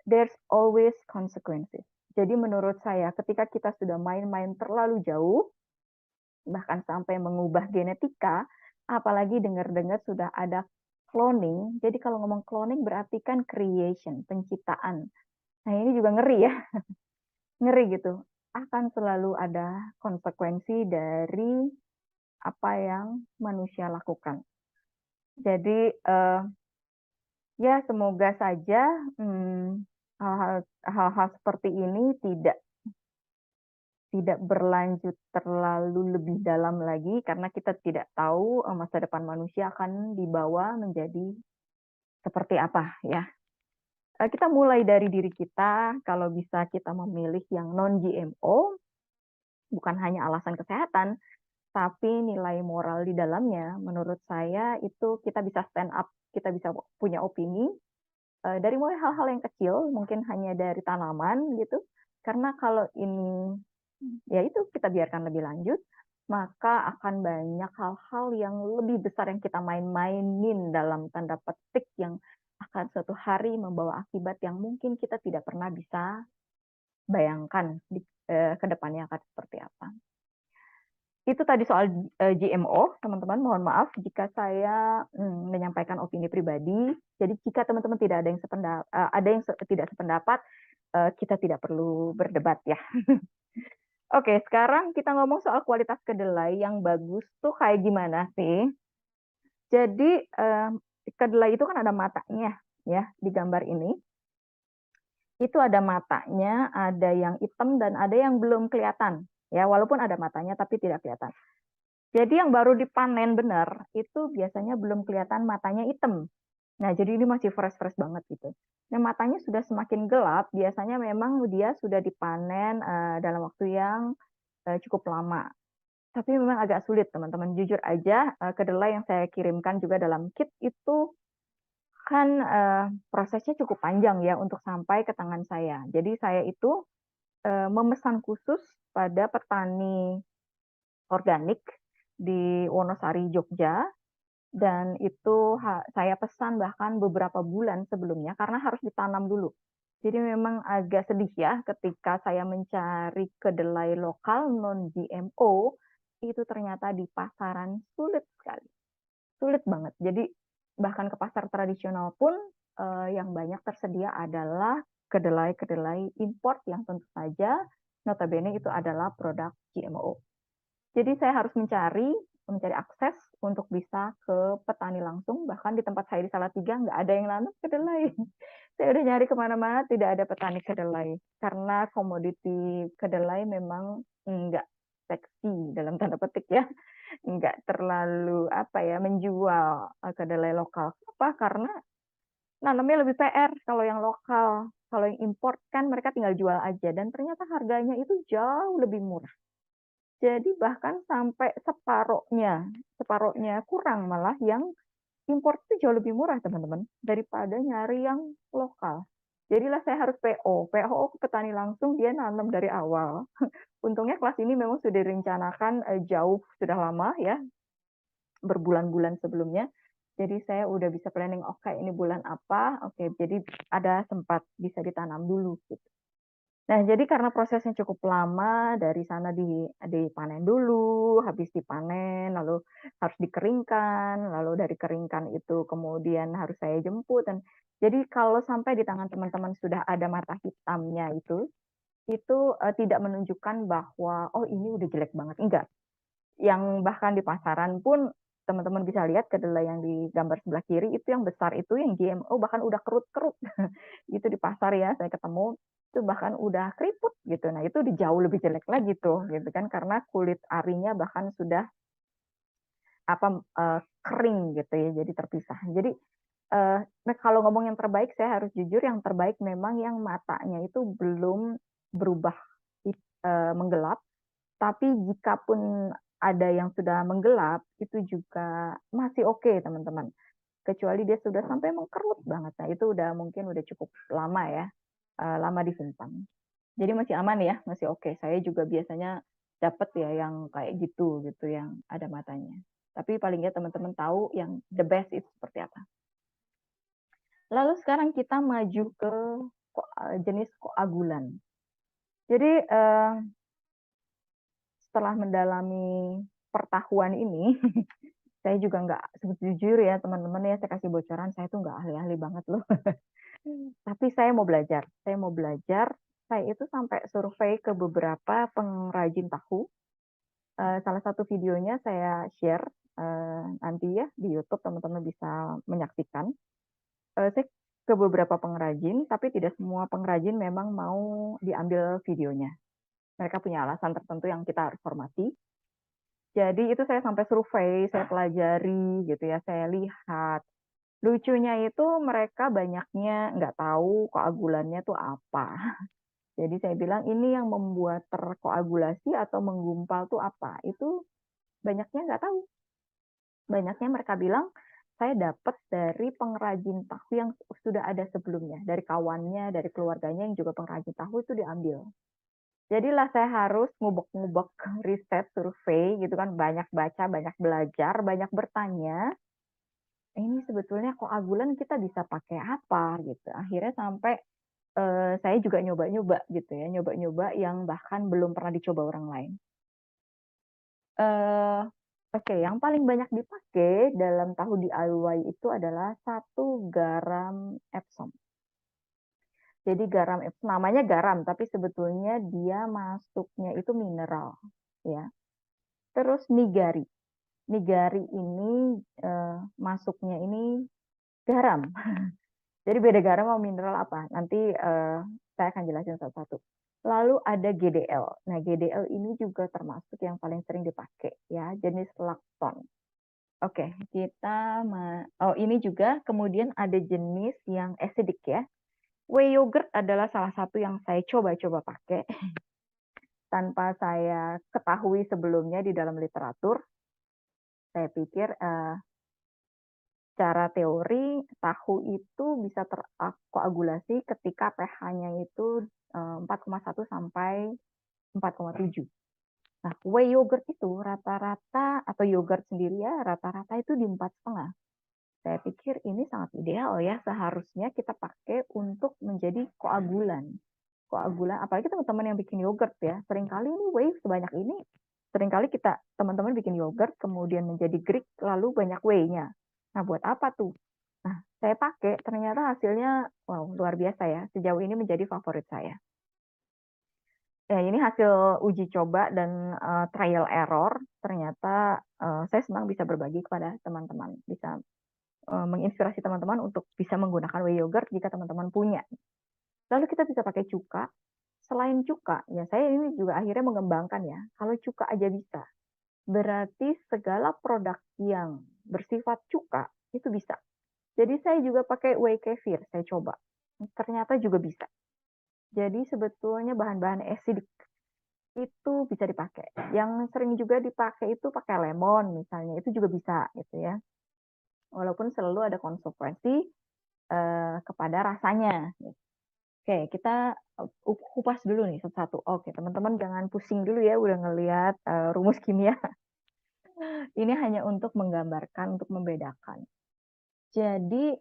There's always consequences. Jadi menurut saya ketika kita sudah main-main terlalu jauh, bahkan sampai mengubah genetika, apalagi dengar-dengar sudah ada cloning. Jadi kalau ngomong cloning berarti kan creation, penciptaan. Nah, ini juga ngeri ya, ngeri gitu. Akan selalu ada konsekuensi dari apa yang manusia lakukan. Jadi, ya semoga saja, hal-hal seperti ini tidak berlanjut terlalu lebih dalam lagi karena kita tidak tahu, masa depan manusia akan dibawa menjadi seperti apa ya. Kita mulai dari diri kita, kalau bisa kita memilih yang non-GMO, bukan hanya alasan kesehatan, tapi nilai moral di dalamnya, menurut saya itu kita bisa stand up, kita bisa punya opini, dari mulai hal-hal yang kecil, mungkin hanya dari tanaman gitu, karena kalau ini, ya itu kita biarkan lebih lanjut, maka akan banyak hal-hal yang lebih besar yang kita main-mainin dalam tanda petik yang akan suatu hari membawa akibat yang mungkin kita tidak pernah bisa bayangkan ke depannya akan seperti apa. Itu tadi soal, GMO, teman-teman, mohon maaf jika saya, menyampaikan opini pribadi. Jadi jika teman-teman tidak ada yang ada yang tidak sependapat, kita tidak perlu berdebat ya. Oke, sekarang kita ngomong soal kualitas kedelai yang bagus tuh kayak gimana sih? Jadi, kedelai itu kan ada matanya ya, di gambar ini. Itu ada matanya, ada yang hitam dan ada yang belum kelihatan, ya, walaupun ada matanya tapi tidak kelihatan. Jadi yang baru dipanen benar, itu biasanya belum kelihatan matanya hitam. Nah, jadi ini masih fresh-fresh banget gitu. Nah, matanya sudah semakin gelap, biasanya memang dia sudah dipanen, dalam waktu yang, cukup lama. Tapi memang agak sulit teman-teman, jujur aja, kedelai yang saya kirimkan juga dalam kit itu kan, prosesnya cukup panjang ya untuk sampai ke tangan saya. Jadi saya itu, memesan khusus pada petani organik di Wonosari, Jogja, dan itu saya pesan bahkan beberapa bulan sebelumnya karena harus ditanam dulu. Jadi memang agak sedih ya ketika saya mencari kedelai lokal non-GMO, itu ternyata di pasaran sulit sekali, sulit banget. Jadi bahkan ke pasar tradisional pun, yang banyak tersedia adalah kedelai-kedelai import yang tentu saja notabene itu adalah produk GMO. Jadi saya harus mencari akses untuk bisa ke petani langsung, bahkan di tempat saya di Salatiga nggak ada yang nanam kedelai. Saya udah nyari kemana mana tidak ada petani kedelai, karena komoditi kedelai memang nggak seksi dalam tanda petik ya, nggak terlalu apa ya, menjual, kedelai lokal. Kenapa? Karena nanamnya lebih PR kalau yang lokal. Kalau yang import kan mereka tinggal jual aja dan ternyata harganya itu jauh lebih murah. Jadi bahkan sampai separohnya kurang malah yang import itu jauh lebih murah teman-teman, daripada nyari yang lokal. Jadilah saya harus PO ke petani langsung, dia nanam dari awal. Untungnya kelas ini memang sudah direncanakan, jauh sudah lama ya, berbulan-bulan sebelumnya. Jadi saya udah bisa planning, oke ini bulan apa, oke jadi ada sempat bisa ditanam dulu gitu. Nah, jadi karena prosesnya cukup lama, dari sana dipanen dulu, habis dipanen, lalu harus dikeringkan, lalu dari keringkan itu kemudian harus saya jemput dan jadi kalau sampai di tangan teman-teman sudah ada mata hitamnya itu, tidak menunjukkan bahwa, "Oh, ini udah jelek banget." Enggak. Yang bahkan di pasaran pun teman-teman bisa lihat kedelai yang di gambar sebelah kiri itu yang besar itu yang GMO bahkan udah kerut-kerut. Itu di pasar ya saya ketemu, itu bahkan udah keriput gitu. Nah itu jauh lebih jelek lagi tuh gitu kan karena kulit arinya bahkan sudah kering gitu ya jadi terpisah. Jadi, nah kalau ngomong yang terbaik saya harus jujur yang terbaik memang yang matanya itu belum berubah menggelap, tapi jikapun ada yang sudah menggelap, itu juga masih oke teman-teman. Kecuali dia sudah sampai mengkerut banget. Nah, itu udah mungkin udah cukup lama ya, lama disimpan. Jadi masih aman ya, masih oke. Saya juga biasanya dapat ya yang kayak gitu, gitu yang ada matanya. Tapi paling nggak teman-teman tahu yang the best itu seperti apa. Lalu sekarang kita maju ke jenis koagulan. Jadi, setelah mendalami pertahuan ini, saya juga nggak jujur ya teman-teman ya, saya kasih bocoran, saya tuh nggak ahli-ahli banget loh. Tapi saya mau belajar, saya itu sampai survei ke beberapa pengrajin tahu. Salah satu videonya saya share, nanti ya di YouTube teman-teman bisa menyaksikan. Saya ke beberapa pengrajin, tapi tidak semua pengrajin memang mau diambil videonya. Mereka punya alasan tertentu yang kita harus hormati. Jadi itu saya sampai survei, saya pelajari gitu ya, saya lihat. Lucunya itu mereka banyaknya nggak tahu koagulannya tuh apa. Jadi saya bilang ini yang membuat terkoagulasi atau menggumpal tuh apa? Itu banyaknya nggak tahu. Banyaknya mereka bilang saya dapat dari pengrajin tahu yang sudah ada sebelumnya, dari kawannya, dari keluarganya yang juga pengrajin tahu itu diambil. Jadilah saya harus ngubek-ngubek riset, survei gitu kan, banyak baca, banyak belajar, banyak bertanya. Ini sebetulnya koagulan kita bisa pakai apa gitu. Akhirnya sampai saya juga nyoba-nyoba gitu ya, nyoba-nyoba yang bahkan belum pernah dicoba orang lain. Oke, yang paling banyak dipakai dalam tahu DIY itu adalah 1 garam Epsom. Jadi garam Epsom namanya garam, tapi sebetulnya dia masuknya itu mineral, ya. Terus nigari. Nigari ini masuknya ini garam. Jadi beda garam sama mineral apa? Nanti saya akan jelasin satu-satu. Lalu ada GDL. Nah, GDL ini juga termasuk yang paling sering dipakai ya, jenis lakton. Oke, oh ini juga kemudian ada jenis yang acidic ya. Whey yogurt adalah salah satu yang saya coba-coba pakai tanpa saya ketahui sebelumnya di dalam literatur. Saya pikir secara teori tahu itu bisa terkoagulasi ketika pH-nya itu 4,1 sampai 4,7. Nah, whey yogurt itu rata-rata atau yogurt sendiri ya rata-rata itu di 4,5. Saya pikir ini sangat ideal ya, seharusnya kita pakai untuk menjadi koagulan. Koagulan, apalagi teman-teman yang bikin yogurt ya, seringkali ini whey sebanyak ini, seringkali kita teman-teman bikin yogurt kemudian menjadi Greek lalu banyak whey-nya. Nah, buat apa tuh? Nah, saya pakai, ternyata hasilnya wow, luar biasa ya. Sejauh ini menjadi favorit saya. Ya, ini hasil uji coba dan trial error. Ternyata saya senang bisa berbagi kepada teman-teman, bisa menginspirasi teman-teman untuk bisa menggunakan whey yogurt jika teman-teman punya. Lalu kita bisa pakai cuka. Selain cuka, ya saya ini juga akhirnya mengembangkan ya. Kalau cuka aja bisa, berarti segala produk yang bersifat cuka itu bisa. Jadi saya juga pakai whey kefir, saya coba. Ternyata juga bisa. Jadi sebetulnya bahan-bahan acidic itu bisa dipakai. Yang sering juga dipakai itu pakai lemon misalnya, itu juga bisa gitu ya. Walaupun selalu ada konsekuensi kepada rasanya. Oke, kita kupas dulu nih satu-satu. Oke, teman-teman jangan pusing dulu ya udah ngelihat rumus kimia. Ini hanya untuk menggambarkan, untuk membedakan. Jadi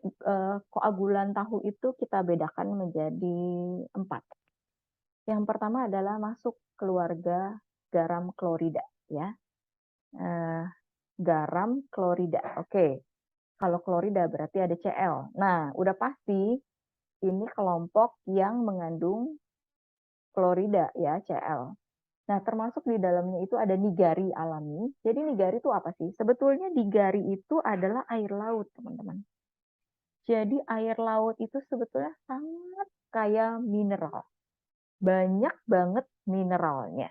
koagulan tahu itu kita bedakan menjadi 4. Yang pertama adalah masuk keluarga garam klorida ya. Garam klorida. Oke. Kalau klorida berarti ada Cl. Nah, udah pasti ini kelompok yang mengandung klorida ya, Cl. Nah, termasuk di dalamnya itu ada nigari alami. Jadi nigari itu apa sih? Sebetulnya nigari itu adalah air laut, teman-teman. Jadi air laut itu sebetulnya sangat kaya mineral. Banyak banget mineralnya.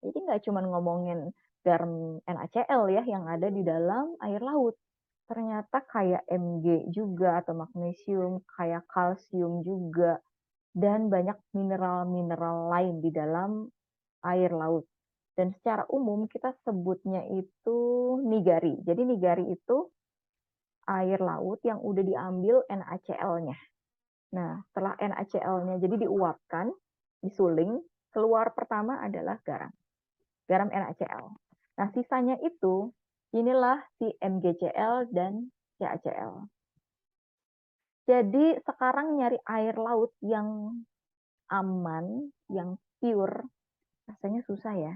Jadi nggak cuma ngomongin garam NaCl ya yang ada di dalam air laut. Ternyata kayak Mg juga atau magnesium, kayak kalsium juga, dan banyak mineral-mineral lain di dalam air laut. Dan secara umum kita sebutnya itu nigari. Jadi nigari itu air laut yang udah diambil NaCl-nya. Nah, setelah NaCl-nya jadi diuapkan, disuling, keluar pertama adalah garam. Garam NaCl. Nah, sisanya itu, inilah si MgCl dan CaCl. Jadi sekarang nyari air laut yang aman, yang pure, rasanya susah ya.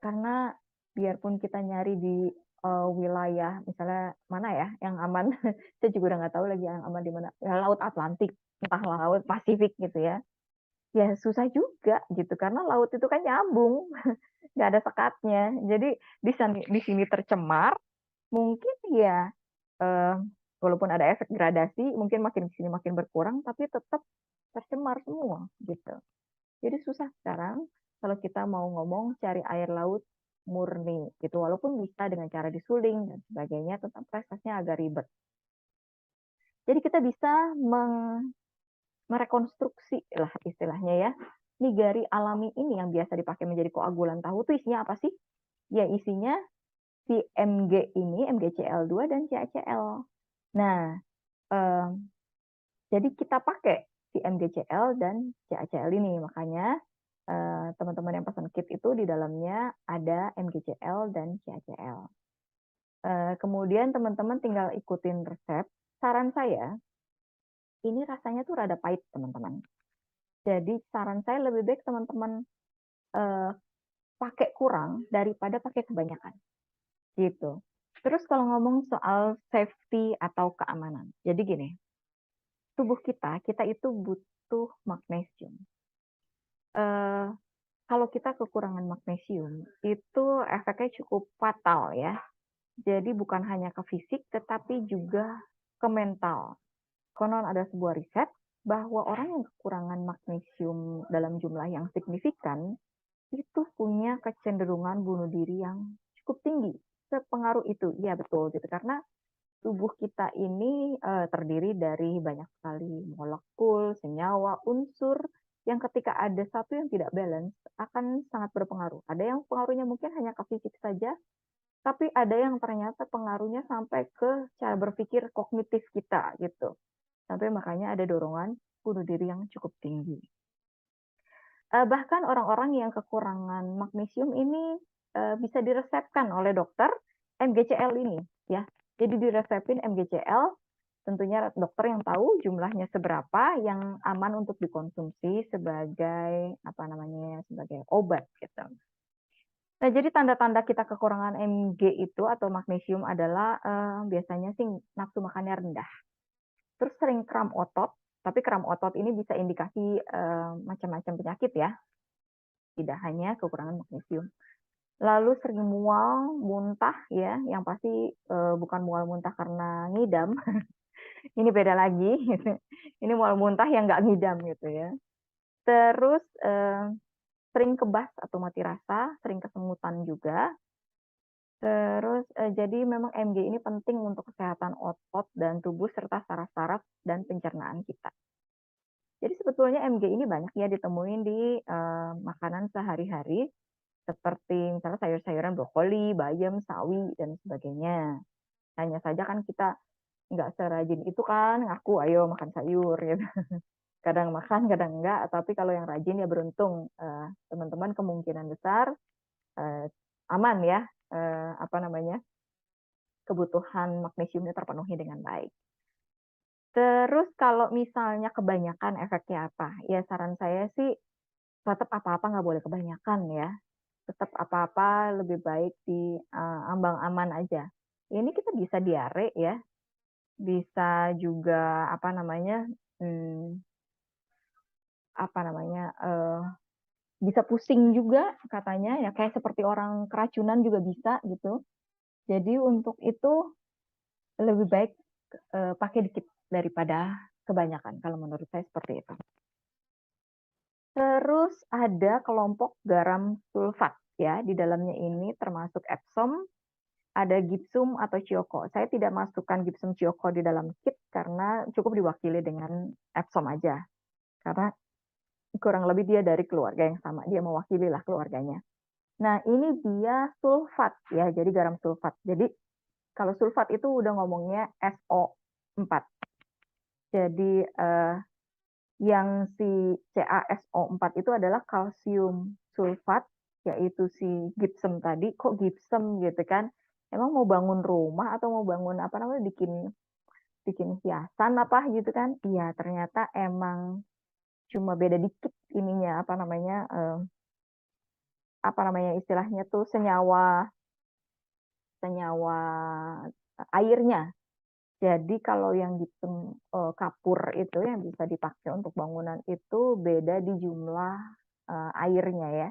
Karena biarpun kita nyari di, wilayah misalnya mana ya yang aman, saya juga udah nggak tahu lagi yang aman di mana, ya Laut Atlantik, entah Laut Pasifik gitu ya. Ya susah juga gitu, karena laut itu kan nyambung, nggak ada sekatnya. Jadi di sini tercemar, mungkin ya, eee, walaupun ada efek gradasi, mungkin makin ke sini makin berkurang, tapi tetap tercemar semua, gitu. Jadi susah sekarang kalau kita mau ngomong cari air laut murni gitu, walaupun bisa dengan cara disuling dan sebagainya, tetap prosesnya agak ribet. Jadi kita bisa merekonstruksi lah istilahnya ya, nigari alami ini yang biasa dipakai menjadi koagulan tahu itu isinya apa sih? Ya isinya si Mg ini, MgCl2 dan CaCl. Nah, eee, jadi kita pakai si MgCl dan CaCl ini, makanya, teman-teman yang pesan kit itu di dalamnya ada MgCl dan CaCl. Kemudian teman-teman tinggal ikutin resep. Saran saya, ini rasanya tuh rada pahit teman-teman. Jadi saran saya lebih baik teman-teman, eee, pakai kurang daripada pakai kebanyakan, gitu. Terus kalau ngomong soal safety atau keamanan, jadi gini, tubuh kita itu butuh magnesium. Eee, Kalau kita kekurangan magnesium, itu efeknya cukup fatal ya. Jadi bukan hanya ke fisik, tetapi juga ke mental. Konon ada sebuah riset bahwa orang yang kekurangan magnesium dalam jumlah yang signifikan, itu punya kecenderungan bunuh diri yang cukup tinggi. Sepengaruh itu, iya betul gitu. Karena tubuh kita ini, terdiri dari banyak sekali molekul, senyawa, unsur yang ketika ada satu yang tidak balance akan sangat berpengaruh. Ada yang pengaruhnya mungkin hanya ke fisik saja, tapi ada yang ternyata pengaruhnya sampai ke cara berpikir kognitif kita gitu. Sampai makanya ada dorongan bunuh diri yang cukup tinggi. Bahkan orang-orang yang kekurangan magnesium ini, bisa diresepkan oleh dokter MgCl ini ya. Jadi diresepin MgCl, tentunya dokter yang tahu jumlahnya seberapa yang aman untuk dikonsumsi sebagai, apa namanya, sebagai obat gitu. Nah, jadi tanda-tanda kita kekurangan Mg itu atau magnesium adalah, biasanya sih nafsu makannya rendah, terus sering kram otot, tapi kram otot ini bisa indikasi, macam-macam penyakit ya, tidak hanya kekurangan magnesium. Lalu sering mual, muntah ya, yang pasti, bukan mual muntah karena ngidam, ini beda lagi gitu. Ini mual muntah yang nggak ngidam gitu ya. Terus, sering kebas atau mati rasa, sering kesemutan juga. Terus, jadi memang Mg ini penting untuk kesehatan otot dan tubuh serta saraf-saraf dan pencernaan kita. Jadi sebetulnya Mg ini banyak ya ditemuin di, makanan sehari-hari, seperti misalnya sayur-sayuran brokoli, bayam, sawi, dan sebagainya. Hanya saja kan kita nggak serajin itu kan ngaku, "Ayo makan sayur," gitu. Kadang makan, kadang enggak, tapi kalau yang rajin ya beruntung, teman-teman kemungkinan besar, eee, aman ya, apa namanya, kebutuhan magnesiumnya terpenuhi dengan baik. Terus kalau misalnya kebanyakan efeknya apa? Ya saran saya sih tetap apa-apa nggak boleh kebanyakan ya. Tetap apa-apa lebih baik di, ambang aman aja. Ini kita bisa diare ya, bisa juga mmm, apa namanya, bisa pusing juga katanya ya, kayak seperti orang keracunan juga bisa gitu. Jadi untuk itu lebih baik, pakai dikit daripada kebanyakan, kalau menurut saya seperti itu. Terus ada kelompok garam sulfat ya, di dalamnya ini termasuk Epsom, ada gypsum atau Ciyoko. Saya tidak masukkan gypsum Ciyoko di dalam kit karena cukup diwakili dengan Epsom aja. Karena kurang lebih dia dari keluarga yang sama, dia mewakili lah keluarganya. Nah, ini dia sulfat ya, jadi garam sulfat. Jadi kalau sulfat itu udah ngomongnya SO4. Jadi, yang si CaSO4 itu adalah kalsium sulfat, yaitu si gypsum tadi. Kok gypsum gitu kan? Emang mau bangun rumah atau mau bangun apa namanya, bikin bikin hiasan apa gitu kan? Iya, ternyata emang cuma beda dikit ininya, apa namanya, apa namanya, istilahnya tuh senyawa senyawa airnya. Jadi kalau yang gipsum, kapur itu yang bisa dipakai untuk bangunan itu beda di jumlah, airnya ya.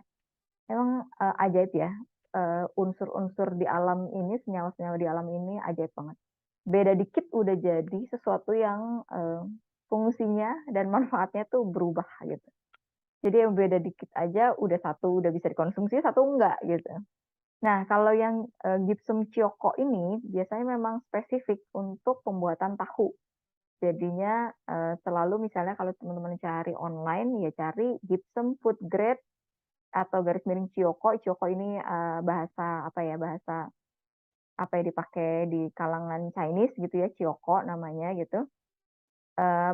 Memang, ajaib ya, unsur-unsur di alam ini, senyawa-senyawa di alam ini ajaib banget. Beda dikit udah jadi sesuatu yang, fungsinya dan manfaatnya tuh berubah gitu. Jadi yang beda dikit aja udah satu udah bisa dikonsumsi, satu enggak gitu. Nah kalau yang, gipsum Cioko ini biasanya memang spesifik untuk pembuatan tahu. Jadinya, selalu misalnya kalau teman-teman cari online, ya cari gypsum food grade atau garis miring Cioko. Cioko ini, bahasa apa ya, bahasa apa ya, dipakai di kalangan Chinese gitu ya, Cioko namanya gitu.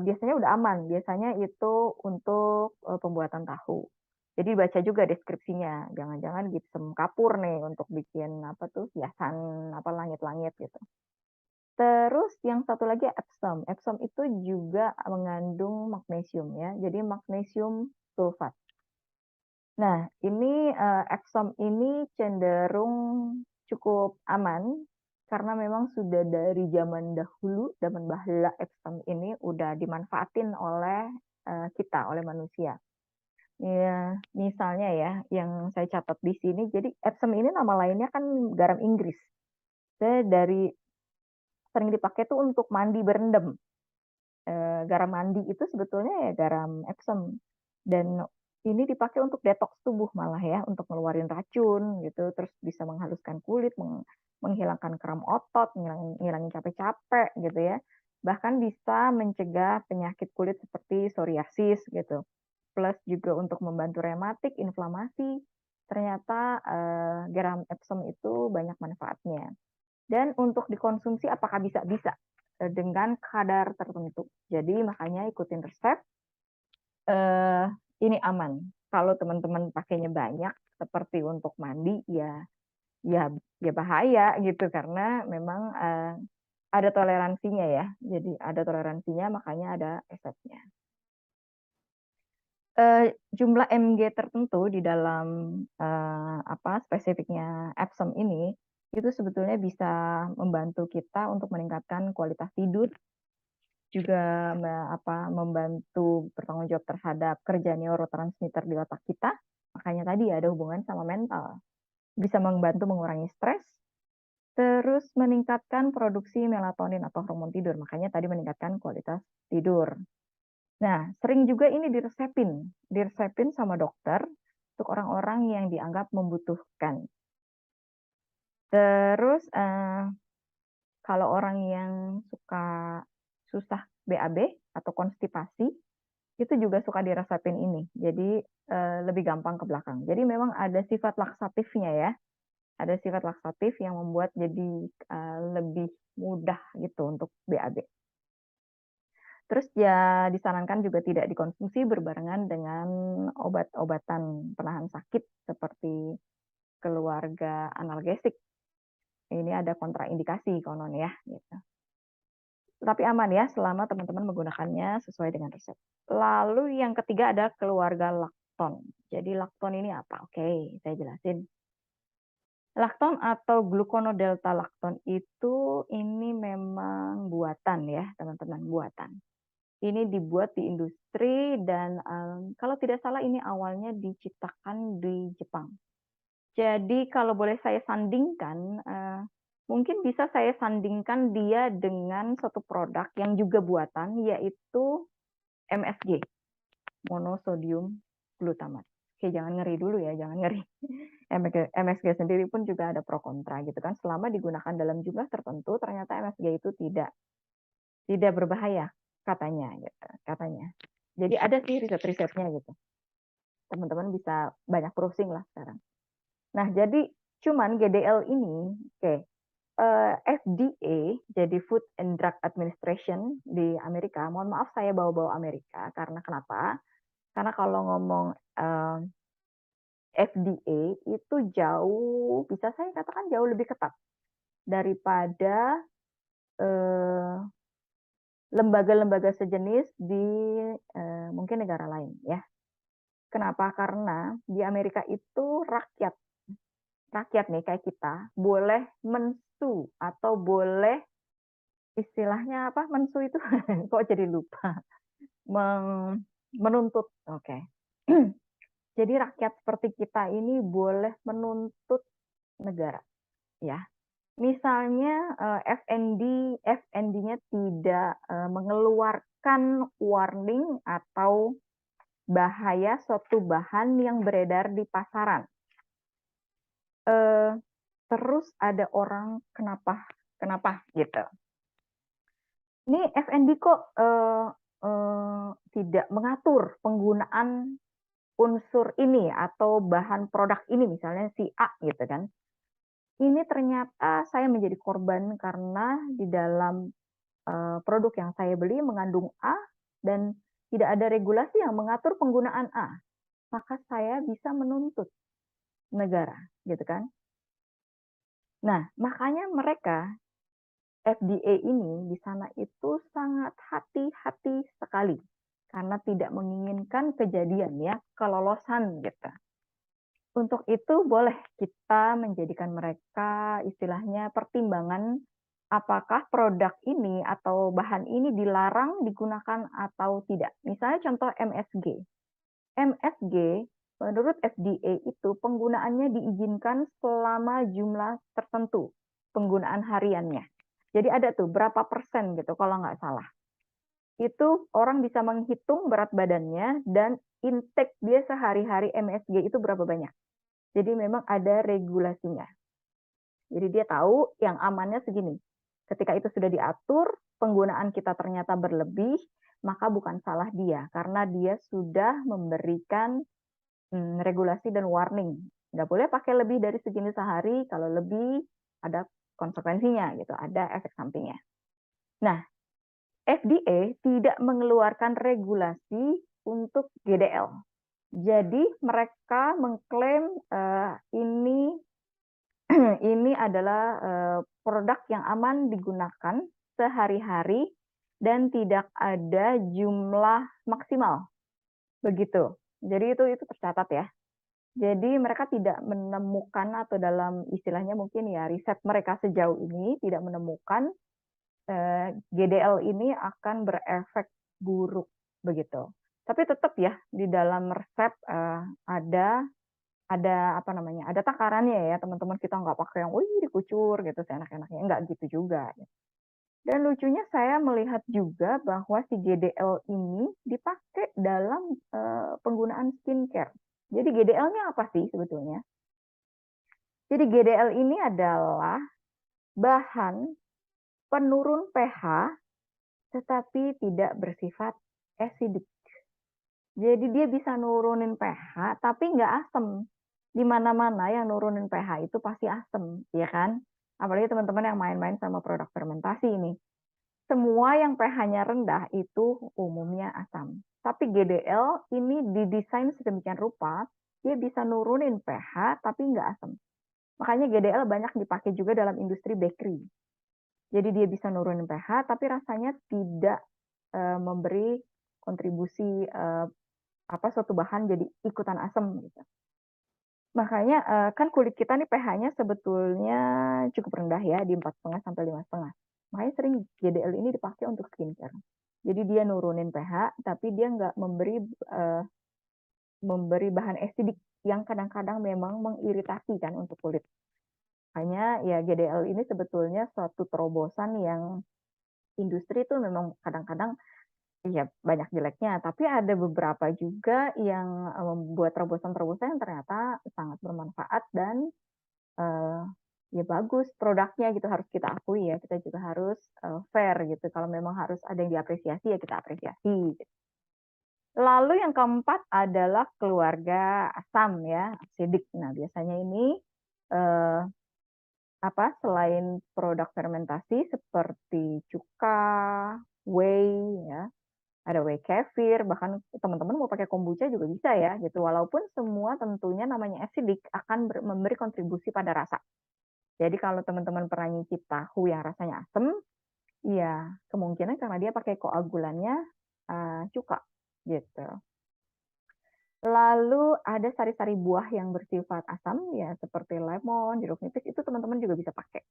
Biasanya udah aman, biasanya itu untuk, pembuatan tahu. Jadi baca juga deskripsinya, jangan-jangan gypsum kapur nih untuk bikin apa tuh, hiasan apa, langit-langit gitu. Terus yang satu lagi Epsom. Epsom itu juga mengandung magnesium ya, jadi magnesium sulfat. Nah ini, Epsom ini cenderung cukup aman, karena memang sudah dari zaman dahulu, zaman baheula Epsom ini udah dimanfaatin oleh, kita, oleh manusia. Ya, misalnya ya, yang saya catat di sini, jadi Epsom ini nama lainnya kan garam Inggris. Dari sering dipakai tuh untuk mandi berendam. Garam mandi itu sebetulnya ya garam Epsom dan ini dipakai untuk detoks tubuh malah ya, untuk ngeluarin racun gitu, terus bisa menghaluskan kulit, menghilangkan kram otot, ngilangin capek-capek gitu ya. Bahkan bisa mencegah penyakit kulit seperti psoriasis gitu. Plus juga untuk membantu rematik, inflamasi. Ternyata, garam Epsom itu banyak manfaatnya. Dan untuk dikonsumsi apakah bisa? Bisa, dengan kadar tertentu. Jadi makanya ikutin resep, eee, ini aman. Kalau teman-teman pakainya banyak, seperti untuk mandi, ya ya bahaya gitu, karena memang, ada toleransinya ya. Jadi ada toleransinya, makanya ada resepnya. Jumlah mg tertentu di dalam, apa, spesifiknya Epsom ini, itu sebetulnya bisa membantu kita untuk meningkatkan kualitas tidur, juga membantu bertanggung jawab terhadap kerja neurotransmitter di otak kita, makanya tadi ada hubungan sama mental. Bisa membantu mengurangi stres, terus meningkatkan produksi melatonin atau hormon tidur, makanya tadi meningkatkan kualitas tidur. Nah, sering juga ini diresepin sama dokter untuk orang-orang yang dianggap membutuhkan. Terus, kalau orang yang susah BAB atau konstipasi, itu juga suka diresepin ini. Jadi, lebih gampang ke belakang. Jadi memang ada sifat laksatifnya ya, ada sifat laksatif yang membuat jadi, lebih mudah gitu untuk BAB. Terus ya disarankan juga tidak dikonsumsi berbarengan dengan obat-obatan penahan sakit seperti keluarga analgesik. Ini ada kontraindikasi konon ya, gitu. Tapi aman ya selama teman-teman menggunakannya sesuai dengan resep. Lalu yang ketiga ada keluarga lakton. Jadi lakton ini apa? Oke, saya jelasin. Lakton atau gluconodelta lakton itu ini memang buatan ya, teman-teman, buatan. Ini dibuat di industri dan, kalau tidak salah ini awalnya diciptakan di Jepang. Jadi kalau boleh saya sandingkan, mungkin bisa saya sandingkan dia dengan suatu produk yang juga buatan, yaitu MSG, monosodium glutamate. Oke, jangan ngeri dulu ya, jangan ngeri. MSG sendiri pun juga ada pro kontra gitu kan, selama digunakan dalam jumlah tertentu ternyata MSG itu tidak berbahaya katanya gitu, katanya. Jadi ada sih riset-risetnya gitu. Teman-teman bisa banyak browsing lah sekarang. Nah, jadi cuman GDL ini, oke, FDA, jadi Food and Drug Administration di Amerika, mohon maaf saya bawa-bawa Amerika, karena kenapa? Karena kalau ngomong, FDA itu jauh, bisa saya katakan jauh lebih ketat daripada, eee, lembaga-lembaga sejenis di, mungkin negara lain ya. Kenapa? Karena di Amerika itu rakyat nih kayak kita, boleh mensu atau boleh istilahnya apa mensu itu? Kok jadi lupa? Menuntut, oke. Jadi rakyat seperti kita ini boleh menuntut negara, ya. Misalnya, FND-nya tidak, mengeluarkan warning atau bahaya suatu bahan yang beredar di pasaran. Terus ada orang kenapa gitu. Ini FND kok, tidak mengatur penggunaan unsur ini atau bahan produk ini, misalnya si A gitu kan. Ini ternyata saya menjadi korban karena di dalam, produk yang saya beli mengandung A dan tidak ada regulasi yang mengatur penggunaan A, maka saya bisa menuntut negara, gitu kan. Nah, makanya mereka FDA ini di sana itu sangat hati-hati sekali karena tidak menginginkan kejadian ya, kelolosan gitu. Untuk itu boleh kita menjadikan mereka istilahnya pertimbangan apakah produk ini atau bahan ini dilarang digunakan atau tidak. Misalnya contoh MSG. MSG menurut FDA itu penggunaannya diizinkan selama jumlah tertentu penggunaan hariannya. Jadi ada tuh berapa persen gitu kalau nggak salah. Itu orang bisa menghitung berat badannya dan intake dia sehari-hari MSG itu berapa banyak. Jadi memang ada regulasinya. Jadi dia tahu yang amannya segini. Ketika itu sudah diatur, penggunaan kita ternyata berlebih, maka bukan salah dia karena dia sudah memberikan regulasi dan warning. Nggak boleh pakai lebih dari segini sehari, kalau lebih ada konsekuensinya gitu, ada efek sampingnya. Nah, FDA tidak mengeluarkan regulasi untuk GDL. Jadi mereka mengklaim ini ini adalah produk yang aman digunakan sehari-hari dan tidak ada jumlah maksimal. Begitu. Jadi itu tercatat ya. Jadi mereka tidak menemukan atau dalam istilahnya mungkin ya riset mereka sejauh ini tidak menemukan GDL ini akan berefek buruk begitu. Tapi tetap ya di dalam resep ada apa namanya ada takarannya ya teman-teman kita nggak pakai yang wih dikucur gitu seenak-enaknya nggak gitu juga. Dan lucunya saya melihat juga bahwa si GDL ini dipakai dalam penggunaan skincare. Jadi GDL-nya apa sih sebetulnya? Jadi GDL ini adalah bahan penurun pH tetapi tidak bersifat acidic. Jadi dia bisa nurunin pH tapi nggak asam. Di mana-mana yang nurunin pH itu pasti asam, ya kan? Apalagi teman-teman yang main-main sama produk fermentasi ini. Semua yang pH-nya rendah itu umumnya asam. Tapi GDL ini didesain sedemikian rupa, dia bisa nurunin pH tapi nggak asam. Makanya GDL banyak dipakai juga dalam industri bakery. Jadi dia bisa nurunin pH tapi rasanya tidak memberi kontribusi suatu bahan jadi ikutan asam gitu. Makanya kan kulit kita nih pH-nya sebetulnya cukup rendah ya di 4,5 sampai 5,5. Makanya sering GDL ini dipakai untuk skincare. Jadi dia nurunin pH tapi dia nggak memberi bahan acidic yang kadang-kadang memang mengiritasi kan untuk kulit. Makanya ya GDL ini sebetulnya suatu terobosan yang industri itu memang kadang-kadang ya banyak jeleknya, tapi ada beberapa juga yang membuat terobosan-terobosan yang ternyata sangat bermanfaat dan ya bagus produknya gitu harus kita akui ya. Kita juga harus fair gitu. Kalau memang harus ada yang diapresiasi ya kita apresiasi. Gitu. Lalu yang keempat adalah keluarga asam ya, acidic. Nah biasanya ini selain produk fermentasi seperti cuka, whey ya, ada whey kefir, bahkan teman-teman mau pakai kombucha juga bisa ya gitu. Walaupun semua tentunya namanya acidic akan memberi kontribusi pada rasa. Jadi kalau teman-teman pernah nyicip tahu yang rasanya asam, ya kemungkinan karena dia pakai koagulannya cuka gitu. Lalu ada sari-sari buah yang bersifat asam, ya seperti lemon, jeruk nipis, itu teman-teman juga bisa pakai.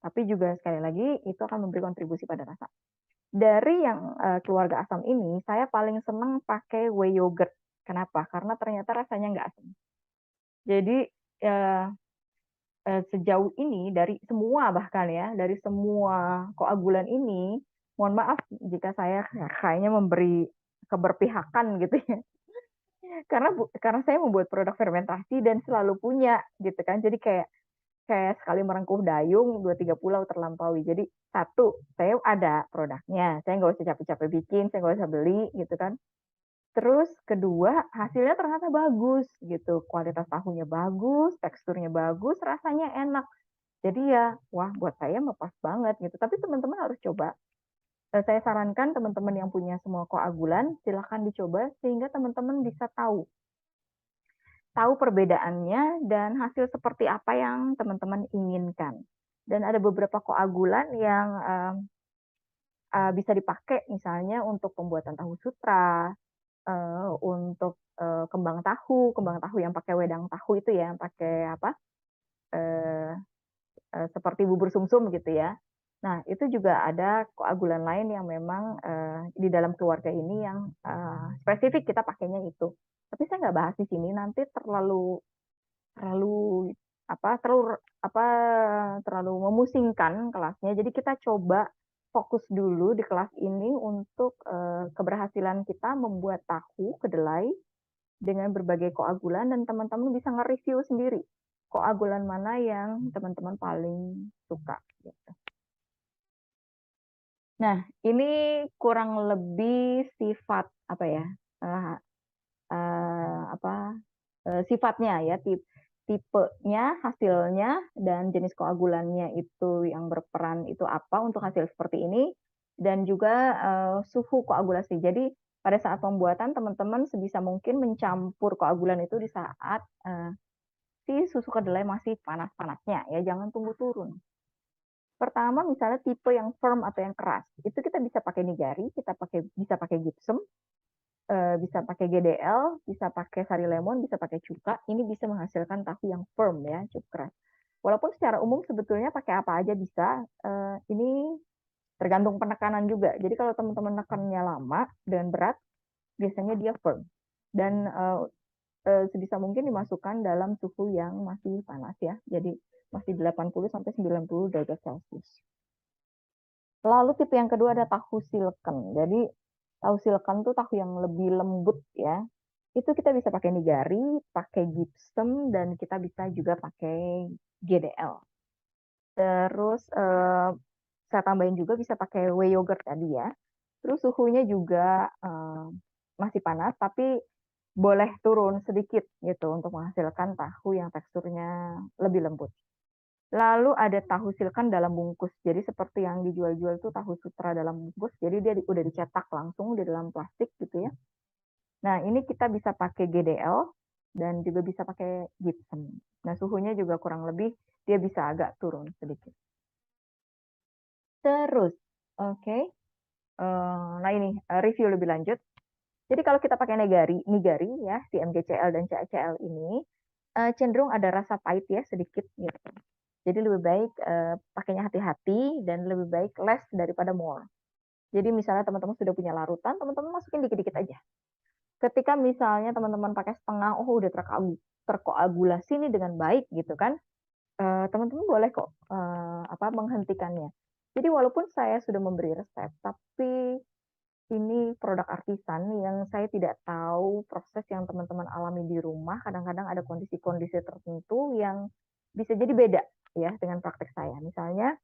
Tapi juga sekali lagi, itu akan memberi kontribusi pada rasa. Dari yang, keluarga asam ini, saya paling senang pakai whey yogurt. Kenapa? Karena ternyata rasanya nggak asam. Jadi, eee sejauh ini dari semua bahkan ya, dari semua koagulan ini, mohon maaf jika saya kayaknya memberi keberpihakan gitu ya, karena saya membuat produk fermentasi dan selalu punya gitu kan. Jadi kayak kayak sekali merengkuh dayung, 2, 3 pulau terlampaui. Jadi satu, saya ada produknya, saya nggak usah capek-capek bikin, saya nggak usah beli gitu kan. Terus kedua, hasilnya ternyata bagus gitu, kualitas tahunya bagus, teksturnya bagus, rasanya enak. Jadi ya, wah buat saya mah pas banget gitu, tapi teman-teman harus coba. Saya sarankan teman-teman yang punya semua koagulan, silakan dicoba sehingga teman-teman bisa tahu tahu perbedaannya dan hasil seperti apa yang teman-teman inginkan. Dan ada beberapa koagulan yang, bisa dipakai misalnya untuk pembuatan tahu sutra, untuk, kembang tahu yang pakai wedang tahu itu ya, yang pakai apa, eee seperti bubur sumsum gitu ya. Nah, itu juga ada koagulan lain yang memang, di dalam keluarga ini yang, spesifik kita pakainya itu. Tapi saya nggak bahas di sini, nanti terlalu terlalu apa, terlalu memusingkan kelasnya. Jadi kita coba fokus dulu di kelas ini untuk, keberhasilan kita membuat tahu kedelai dengan berbagai koagulan dan teman-teman bisa nge-review sendiri, koagulan mana yang teman-teman paling suka, gitu. Nah, ini kurang lebih sifat, apa ya, eee apa, sifatnya ya, tipenya, hasilnya, dan jenis koagulannya itu yang berperan itu apa untuk hasil seperti ini, dan juga, suhu koagulasi. Jadi pada saat pembuatan teman-teman sebisa mungkin mencampur koagulan itu di saat, si susu kedelai masih panas-panasnya ya, jangan tunggu turun. Pertama misalnya tipe yang firm atau yang keras, itu kita bisa pakai nigari, bisa pakai gypsum, bisa pakai GDL, bisa pakai sari lemon, bisa pakai cuka, ini bisa menghasilkan tahu yang firm ya, cukup keras. Walaupun secara umum sebetulnya pakai apa aja bisa, ini tergantung penekanan juga. Jadi kalau teman-teman nekannya lama dan berat, biasanya dia firm. Dan, sebisa mungkin dimasukkan dalam suhu yang masih panas ya, jadi masih 80 sampai 90 derajat Celcius. Lalu tipe yang kedua ada tahu silken. Jadi tahu silken tuh tahu yang lebih lembut ya. Itu kita bisa pakai nigari, pakai gypsum, dan kita bisa juga pakai GDL. Terus, saya tambahin juga bisa pakai whey yogurt tadi ya. Terus suhunya juga, masih panas tapi boleh turun sedikit gitu untuk menghasilkan tahu yang teksturnya lebih lembut. Lalu ada tahu silken dalam bungkus. Jadi seperti yang dijual-jual tuh tahu sutra dalam bungkus, jadi dia udah dicetak langsung di dalam plastik gitu ya. Nah, ini kita bisa pakai GDL dan juga bisa pakai gypsum. Nah, suhunya juga kurang lebih dia bisa agak turun sedikit. Terus, oke, nah ini, review lebih lanjut. Jadi kalau kita pakai nigari ya, si MGCL dan CACL ini, cenderung ada rasa pahit ya sedikit gitu. Jadi lebih baik, pakainya hati-hati dan lebih baik less daripada more. Jadi misalnya teman-teman sudah punya larutan, teman-teman masukin dikit-dikit aja. Ketika misalnya teman-teman pakai setengah, oh udah terkoagulasi nih dengan baik gitu kan, teman-teman boleh kok, menghentikannya. Jadi walaupun saya sudah memberi resep, tapi ini produk artisan yang saya tidak tahu proses yang teman-teman alami di rumah, kadang-kadang ada kondisi-kondisi tertentu yang bisa jadi beda ya dengan praktek saya. Misalnya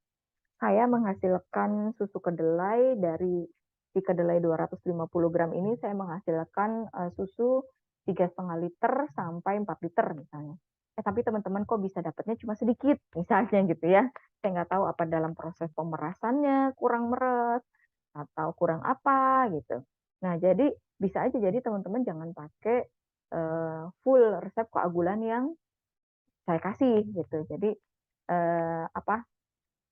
saya menghasilkan susu kedelai dari si kedelai 250 gram ini saya menghasilkan, susu 3,5 liter sampai 4 liter misalnya. Tapi teman-teman kok bisa dapatnya cuma sedikit, misalnya gitu ya. Saya nggak tahu apa dalam proses pemerasannya kurang meres, atau kurang apa gitu. Nah jadi bisa aja jadi teman-teman jangan pakai, full resep koagulan yang saya kasih gitu. Jadi, eee, apa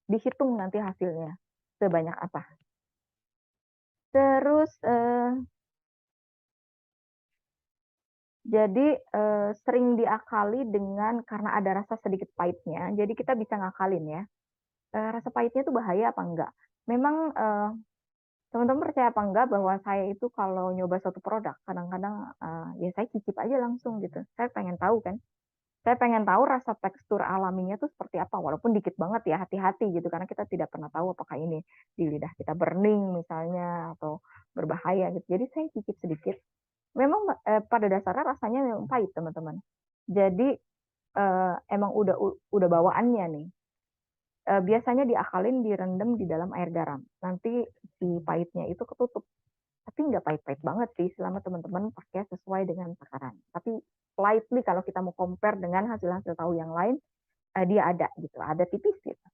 dihitung nanti hasilnya, sebanyak apa. Terus, Jadi, sering diakali dengan karena ada rasa sedikit pahitnya, jadi kita bisa ngakalin ya, rasa pahitnya itu bahaya apa enggak. Memang, teman-teman percaya apa enggak bahwa saya itu kalau nyoba suatu produk kadang-kadang, ya saya cicip aja langsung gitu. Saya pengen tahu kan, saya pengen tahu rasa tekstur alaminya tuh seperti apa, walaupun dikit banget ya, hati-hati gitu, karena kita tidak pernah tahu apakah ini di lidah kita burning misalnya atau berbahaya gitu. Jadi saya cicip sedikit, memang, pada dasarnya rasanya memang pahit teman-teman. Jadi, emang udah bawaannya nih, biasanya diakalin direndam di dalam air garam, nanti si pahitnya itu ketutup. Tapi nggak pahit-pahit banget sih selama teman-teman pakai sesuai dengan takaran. Tapi slightly kalau kita mau compare dengan hasil-hasil tahu yang lain, dia ada gitu, ada tipis gitu.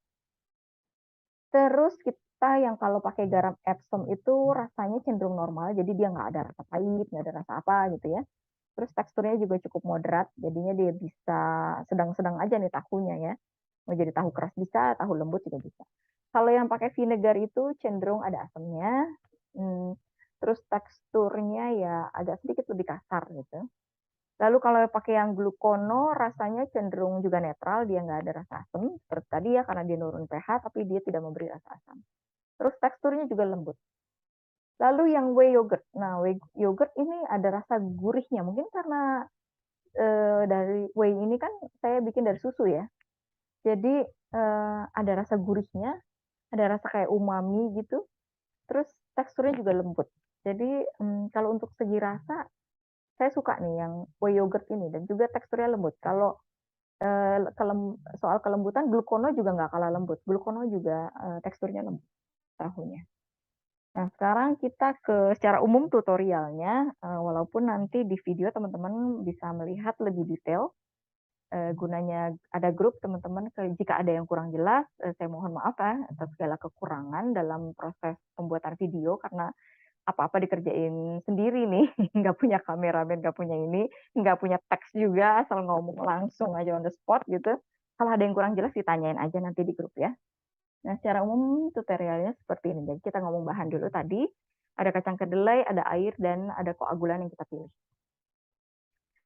Terus kita yang kalau pakai garam Epsom itu rasanya cenderung normal, jadi dia nggak ada rasa pahit, nggak ada rasa apa gitu ya. Terus teksturnya juga cukup moderat, jadinya dia bisa sedang-sedang aja nih tahunya ya. Mau jadi tahu keras bisa, tahu lembut juga bisa. Kalau yang pakai vinegar itu cenderung ada asamnya, mmm, terus teksturnya ya agak sedikit lebih kasar gitu. Lalu kalau pakai yang glukono rasanya cenderung juga netral, dia nggak ada rasa asam, seperti tadi ya karena dia nurun pH, tapi dia tidak memberi rasa asam. Terus teksturnya juga lembut. Lalu yang whey yogurt. Nah, whey yogurt ini ada rasa gurihnya, mungkin karena, dari whey ini kan saya bikin dari susu ya. Jadi, ada rasa gurihnya, ada rasa kayak umami gitu, terus teksturnya juga lembut. Jadi, kalau untuk segi rasa, saya suka nih yang whey yogurt ini dan juga teksturnya lembut. Kalau, soal kelembutan glukono juga nggak kalah lembut, glukono juga, teksturnya lembut tahunya. Nah, sekarang kita ke secara umum tutorialnya, walaupun nanti di video teman-teman bisa melihat lebih detail, gunanya ada grup teman-teman jika ada yang kurang jelas, saya mohon maaf ya atas segala kekurangan dalam proses pembuatan video karena apa-apa dikerjain sendiri nih, nggak punya kameramen, nggak punya ini, nggak punya teks juga, asal ngomong langsung aja on the spot gitu. Kalau ada yang kurang jelas ditanyain aja nanti di grup ya. Nah, secara umum tutorialnya seperti ini. Jadi kita ngomong bahan dulu tadi, ada kacang kedelai, ada air, dan ada koagulan yang kita pilih.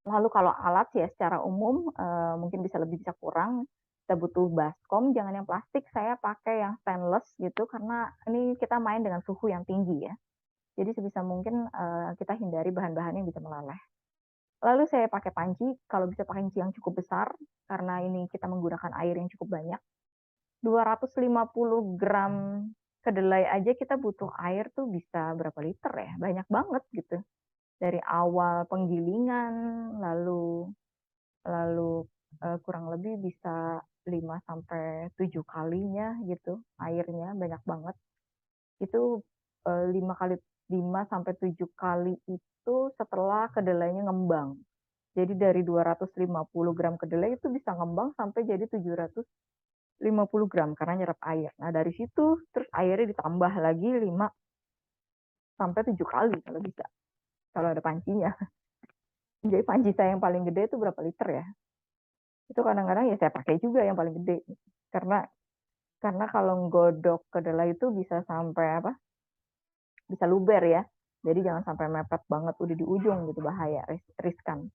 Lalu kalau alat ya secara umum, mungkin bisa kurang, kita butuh baskom, jangan yang plastik, saya pakai yang stainless gitu, karena ini kita main dengan suhu yang tinggi ya. Jadi sebisa mungkin, kita hindari bahan-bahan yang bisa meleleh. Lalu saya pakai panci, kalau bisa pakai panci yang cukup besar, karena ini kita menggunakan air yang cukup banyak. 250 gram kedelai aja kita butuh air tuh bisa berapa liter ya, banyak banget gitu. Dari awal penggilingan, lalu lalu, kurang lebih bisa 5 sampai 7 kalinya gitu airnya, banyak banget. Itu, 5 kali 5 sampai 7 kali itu setelah kedelainya ngembang. Jadi dari 250 gram kedelai itu bisa ngembang sampai jadi 750 gram karena nyerap air. Nah dari situ terus airnya ditambah lagi 5 sampai 7 kali kalau bisa, kalau ada pancinya. Jadi panci saya yang paling gede itu berapa liter ya? Itu kadang-kadang ya saya pakai juga yang paling gede. Karena karena kalau nggodok kedelai itu bisa sampai apa, bisa luber ya. Jadi jangan sampai mepet banget udah di ujung gitu bahaya, riskan.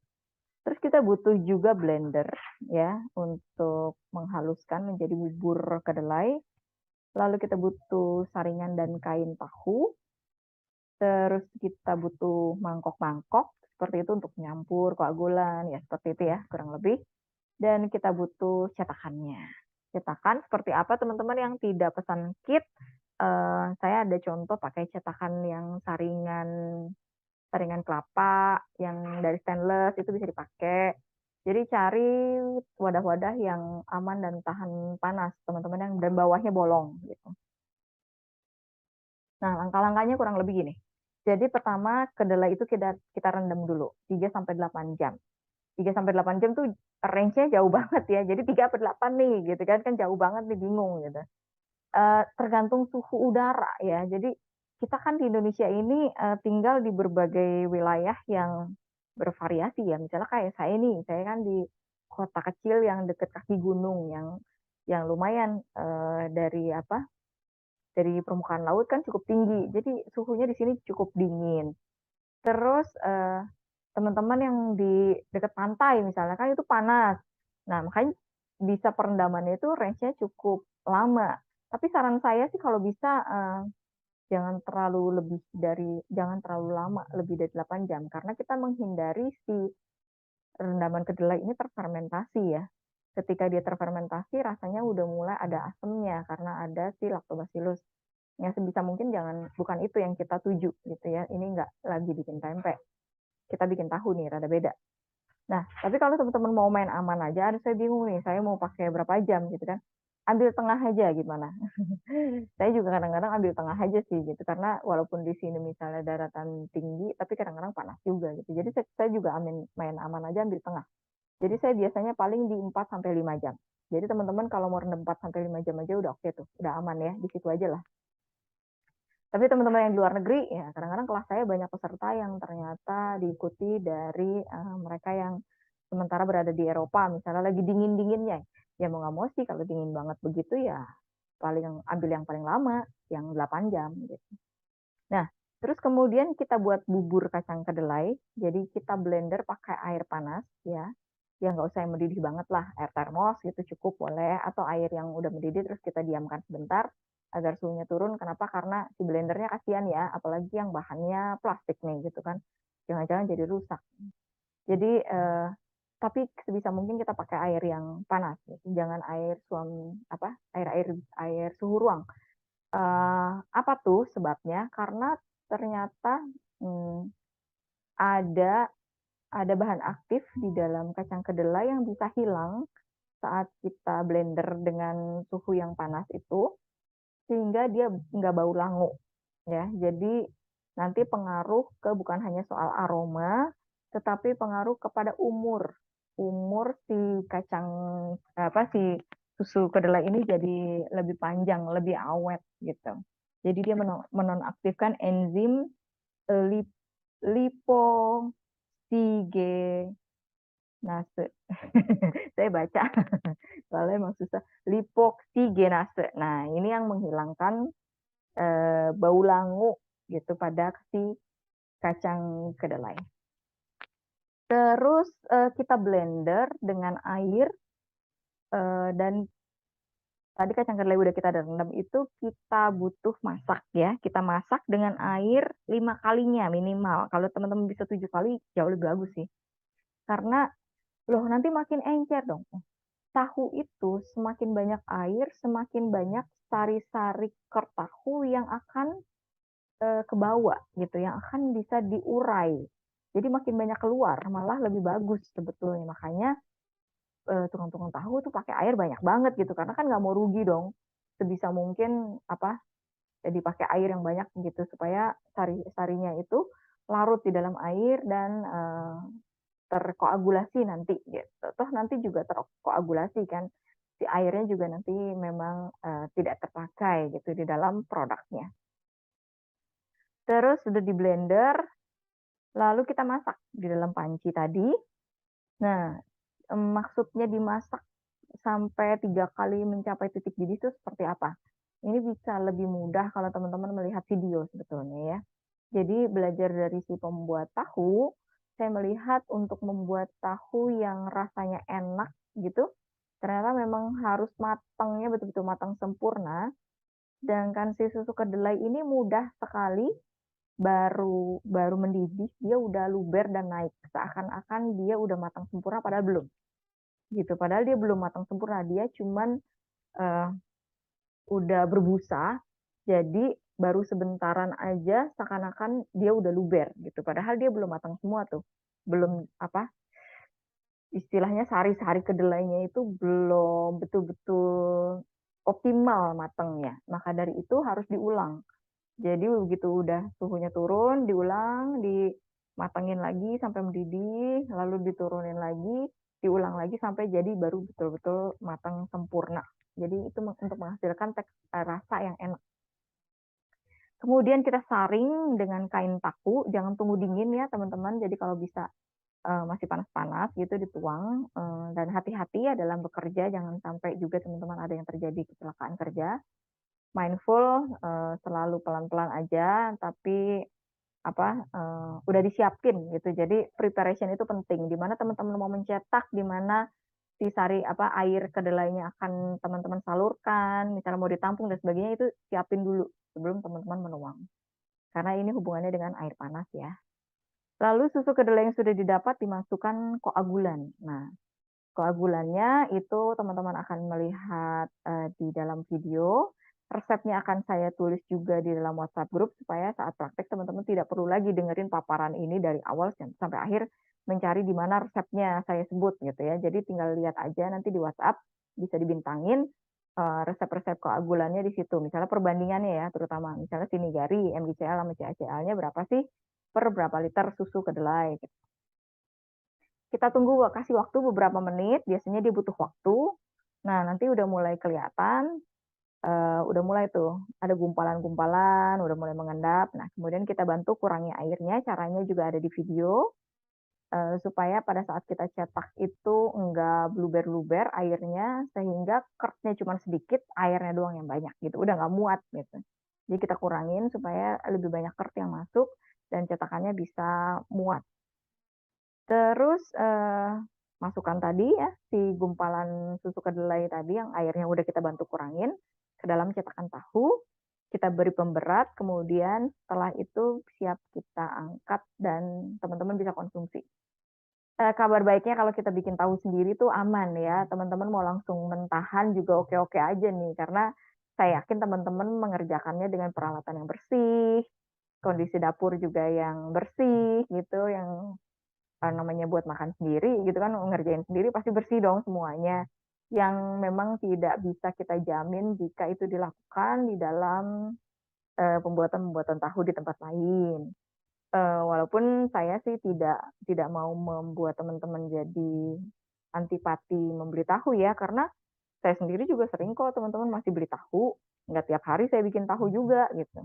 Terus kita butuh juga blender ya untuk menghaluskan menjadi bubur kedelai. Lalu kita butuh saringan dan kain tahu. Terus kita butuh mangkok-mangkok seperti itu untuk nyampur koagulan ya seperti itu ya kurang lebih. Dan kita butuh cetakannya. Cetakan seperti apa teman-teman yang tidak pesan kit, saya ada contoh pakai cetakan yang saringan saringan kelapa yang dari stainless itu bisa dipakai. Jadi cari wadah-wadah yang aman dan tahan panas teman-teman yang dan bawahnya bolong gitu. Nah, langkah-langkahnya kurang lebih gini. Jadi pertama kedelai itu kita kita rendam dulu 3 sampai 8 jam. 3 sampai 8 jam tuh range-nya jauh banget ya. Jadi 3 apa 8 nih gitu kan, kan jauh banget nih bingung gitu. Tergantung suhu udara ya. Jadi kita kan di Indonesia ini, tinggal di berbagai wilayah yang bervariasi ya. Misalnya kayak saya nih, saya kan di kota kecil yang dekat kaki gunung yang lumayan, dari apa, dari permukaan laut kan cukup tinggi. Jadi suhunya di sini cukup dingin. Terus, teman-teman yang di dekat pantai misalnya kan itu panas. Nah, makanya bisa perendamannya itu range-nya cukup lama. Tapi saran saya sih kalau bisa, jangan terlalu lama, lebih dari 8 jam, karena kita menghindari si rendaman kedelai ini terfermentasi ya. Ketika dia terfermentasi rasanya udah mulai ada asemnya karena ada si Lactobacillus. Ya sebisa mungkin bukan itu yang kita tuju gitu ya. Ini nggak lagi bikin tempe. Kita bikin tahu nih, rada beda. Nah, tapi kalau teman-teman mau main aman aja, aduh saya bingung nih, saya mau pakai berapa jam gitu kan. Ambil tengah aja gimana. Saya juga kadang-kadang ambil tengah aja sih gitu, karena walaupun di sini misalnya daratan tinggi, tapi kadang-kadang panas juga gitu. Jadi saya juga main aman aja ambil tengah. Jadi saya biasanya paling di 4 sampai 5 jam. Jadi teman-teman kalau mau rendam 4 sampai 5 jam aja udah oke tuh, udah aman ya, di situ aja lah. Tapi teman-teman yang di luar negeri, ya kadang-kadang kelas saya banyak peserta yang ternyata diikuti dari mereka yang sementara berada di Eropa, misalnya lagi dingin-dinginnya. Ya mau nggak mau sih kalau dingin banget begitu ya ambil yang paling lama, yang 8 jam gitu. Nah, terus kemudian kita buat bubur kacang kedelai, jadi kita blender pakai air panas ya. Ya nggak usah yang mendidih banget lah, air termos gitu cukup boleh, atau air yang udah mendidih terus kita diamkan sebentar agar suhunya turun. Kenapa? Karena si blendernya kasihan ya, apalagi yang bahannya plastik nih gitu kan. Jangan-jangan jadi rusak. Jadi tapi sebisa mungkin kita pakai air yang panas, gitu. Jangan air suhu ruang. Apa tuh sebabnya? Karena ternyata hmm, ada ada bahan aktif di dalam kacang kedelai yang bisa hilang saat kita blender dengan suhu yang panas itu, sehingga dia nggak bau langu ya. Jadi nanti pengaruh ke bukan hanya soal aroma, tetapi pengaruh kepada umur si kacang si susu kedelai ini jadi lebih panjang, lebih awet gitu. Jadi dia menonaktifkan enzim lip, lipoksigenase. Saya baca, soalnya emang susah. Lipoksigenase. Nah, ini yang menghilangkan bau langu gitu pada si kacang kedelai. Terus kita blender dengan air dan tadi kacang kedelai udah kita rendam itu kita butuh masak ya. Kita masak dengan air 5 kalinya minimal. Kalau teman-teman bisa 7 kali jauh lebih bagus sih. Karena loh nanti makin encer dong. Tahu itu semakin banyak air, semakin banyak sari-sari tahu yang akan ke bawah gitu, yang akan bisa diurai. Jadi makin banyak keluar, malah lebih bagus sebetulnya. Makanya tukang-tukang tahu tuh pakai air banyak banget gitu, karena kan nggak mau rugi dong. Sebisa mungkin jadi pakai air yang banyak gitu supaya sari-sarinya itu larut di dalam air dan terkoagulasi nanti gitu. Toh nanti juga terkoagulasi kan. Si airnya juga nanti memang tidak terpakai gitu di dalam produknya. Terus sudah di blender, lalu kita masak di dalam panci tadi. Nah, maksudnya dimasak sampai 3 kali mencapai titik didih itu seperti apa? Ini bisa lebih mudah kalau teman-teman melihat video sebetulnya ya. Jadi belajar dari si pembuat tahu, saya melihat untuk membuat tahu yang rasanya enak gitu, ternyata memang harus matangnya betul-betul matang sempurna. Sedangkan si susu kedelai ini mudah sekali, baru baru mendidih dia udah luber dan naik, seakan-akan dia udah matang sempurna padahal belum. Gitu, padahal dia belum matang sempurna, dia cuman uh, udah berbusa, jadi baru sebentaran aja seakan-akan dia udah luber gitu. Padahal dia belum matang semua tuh. Belum istilahnya sari-sari kedelainya itu belum betul-betul optimal matangnya. Maka dari itu harus diulang. Jadi begitu udah suhunya turun, diulang, dimatengin lagi sampai mendidih, lalu diturunin lagi, diulang lagi sampai jadi baru betul-betul matang sempurna. Jadi itu untuk menghasilkan rasa yang enak. Kemudian kita saring dengan kain taku, jangan tunggu dingin ya teman-teman. Jadi kalau bisa masih panas-panas gitu dituang, dan hati-hati ya dalam bekerja, jangan sampai juga teman-teman ada yang terjadi kecelakaan kerja. Mindful, selalu pelan-pelan aja, tapi udah disiapin gitu. Jadi preparation itu penting, di mana teman-teman mau mencetak, di mana si air kedelainya akan teman-teman salurkan, misalnya mau ditampung dan sebagainya, itu siapin dulu sebelum teman-teman menuang. Karena ini hubungannya dengan air panas ya. Lalu susu kedelai yang sudah didapat dimasukkan koagulan. Nah, koagulannya itu teman-teman akan melihat, di dalam video. Resepnya akan saya tulis juga di dalam WhatsApp grup supaya saat praktek teman-teman tidak perlu lagi dengerin paparan ini dari awal sampai akhir, mencari di mana resepnya saya sebut gitu ya. Jadi tinggal lihat aja nanti di WhatsApp, bisa dibintangin, resep-resep koagulannya di situ. Misalnya perbandingannya ya, terutama misalnya Sinigari, MgCl sama CaCl-nya berapa sih per berapa liter susu kedelai. Kita tunggu, kasih waktu beberapa menit, biasanya dia butuh waktu. Nah, nanti udah mulai kelihatan, udah mulai tuh ada gumpalan-gumpalan, udah mulai mengendap. Nah, kemudian kita bantu kurangi airnya, caranya juga ada di video, supaya pada saat kita cetak itu enggak bluber-bluber airnya, sehingga curd-nya cuma sedikit, airnya doang yang banyak gitu, udah nggak muat gitu. Jadi kita kurangin supaya lebih banyak curd yang masuk dan cetakannya bisa muat. Terus, masukkan tadi ya, si gumpalan susu kedelai tadi yang airnya udah kita bantu kurangin, ke dalam cetakan tahu, kita beri pemberat, kemudian setelah itu siap kita angkat dan teman-teman bisa konsumsi. Kabar baiknya kalau kita bikin tahu sendiri tuh aman ya, teman-teman mau langsung mentahan juga oke-oke aja nih, karena saya yakin teman-teman mengerjakannya dengan peralatan yang bersih, kondisi dapur juga yang bersih gitu, yang namanya buat makan sendiri gitu kan, ngerjain sendiri pasti bersih dong semuanya. Yang memang tidak bisa kita jamin jika itu dilakukan di dalam, pembuatan-pembuatan tahu di tempat lain. Walaupun saya sih tidak mau membuat teman-teman jadi antipati membeli tahu ya, karena saya sendiri juga sering kok teman-teman masih beli tahu, nggak tiap hari saya bikin tahu juga gitu.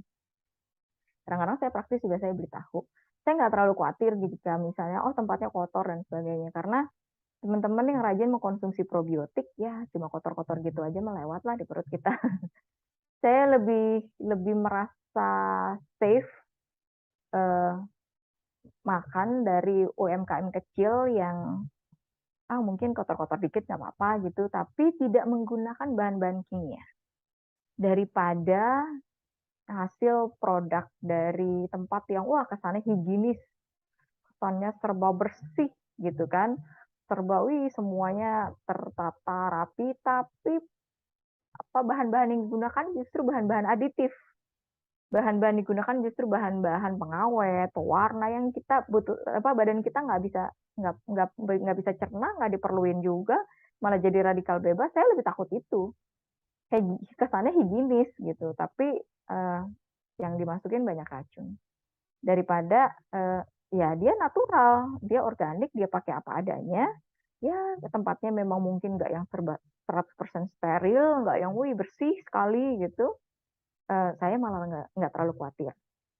Kadang-kadang saya praktis juga saya beli tahu. Saya nggak terlalu khawatir jika misalnya, oh tempatnya kotor dan sebagainya, karena teman-teman yang rajin mengkonsumsi probiotik, ya cuma kotor-kotor gitu aja melewat lah di perut kita. Saya lebih lebih merasa safe, eee, makan dari UMKM kecil yang, mungkin kotor-kotor dikit nggak apa-apa gitu, tapi tidak menggunakan bahan-bahan kimia. Daripada hasil produk dari tempat yang, wah kesannya higienis, kesannya serba bersih gitu kan, serba, wih semuanya tertata rapi, tapi bahan-bahan yang digunakan justru bahan-bahan aditif. Bahan-bahan digunakan justru bahan-bahan pengawet, pewarna yang kita butuh badan kita nggak bisa cerna, nggak diperluin juga, malah jadi radikal bebas, saya lebih takut itu. Kesannya higienis gitu, tapi, yang dimasukin banyak racun. Daripada, ya dia natural, dia organik, dia pakai apa adanya, ya tempatnya memang mungkin nggak yang serba 100% steril, nggak yang, wih bersih sekali gitu, saya malah nggak terlalu khawatir.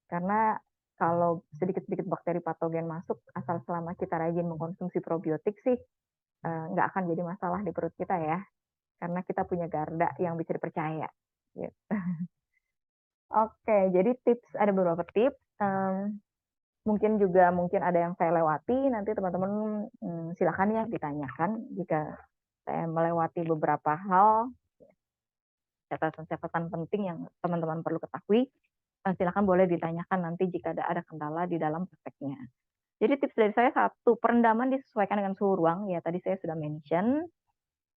Karena kalau sedikit-sedikit bakteri patogen masuk, asal selama kita rajin mengkonsumsi probiotik sih, nggak akan jadi masalah di perut kita ya, karena kita punya garda yang bisa dipercaya, gitu. Oke, jadi ada beberapa tips, mungkin ada yang saya lewati, nanti teman-teman, silakan ya ditanyakan jika saya melewati beberapa hal, catatan-catatan penting yang teman-teman perlu ketahui, silakan boleh ditanyakan nanti jika ada kendala di dalam prakteknya. Jadi tips dari saya satu, perendaman disesuaikan dengan suhu ruang, ya tadi saya sudah mention.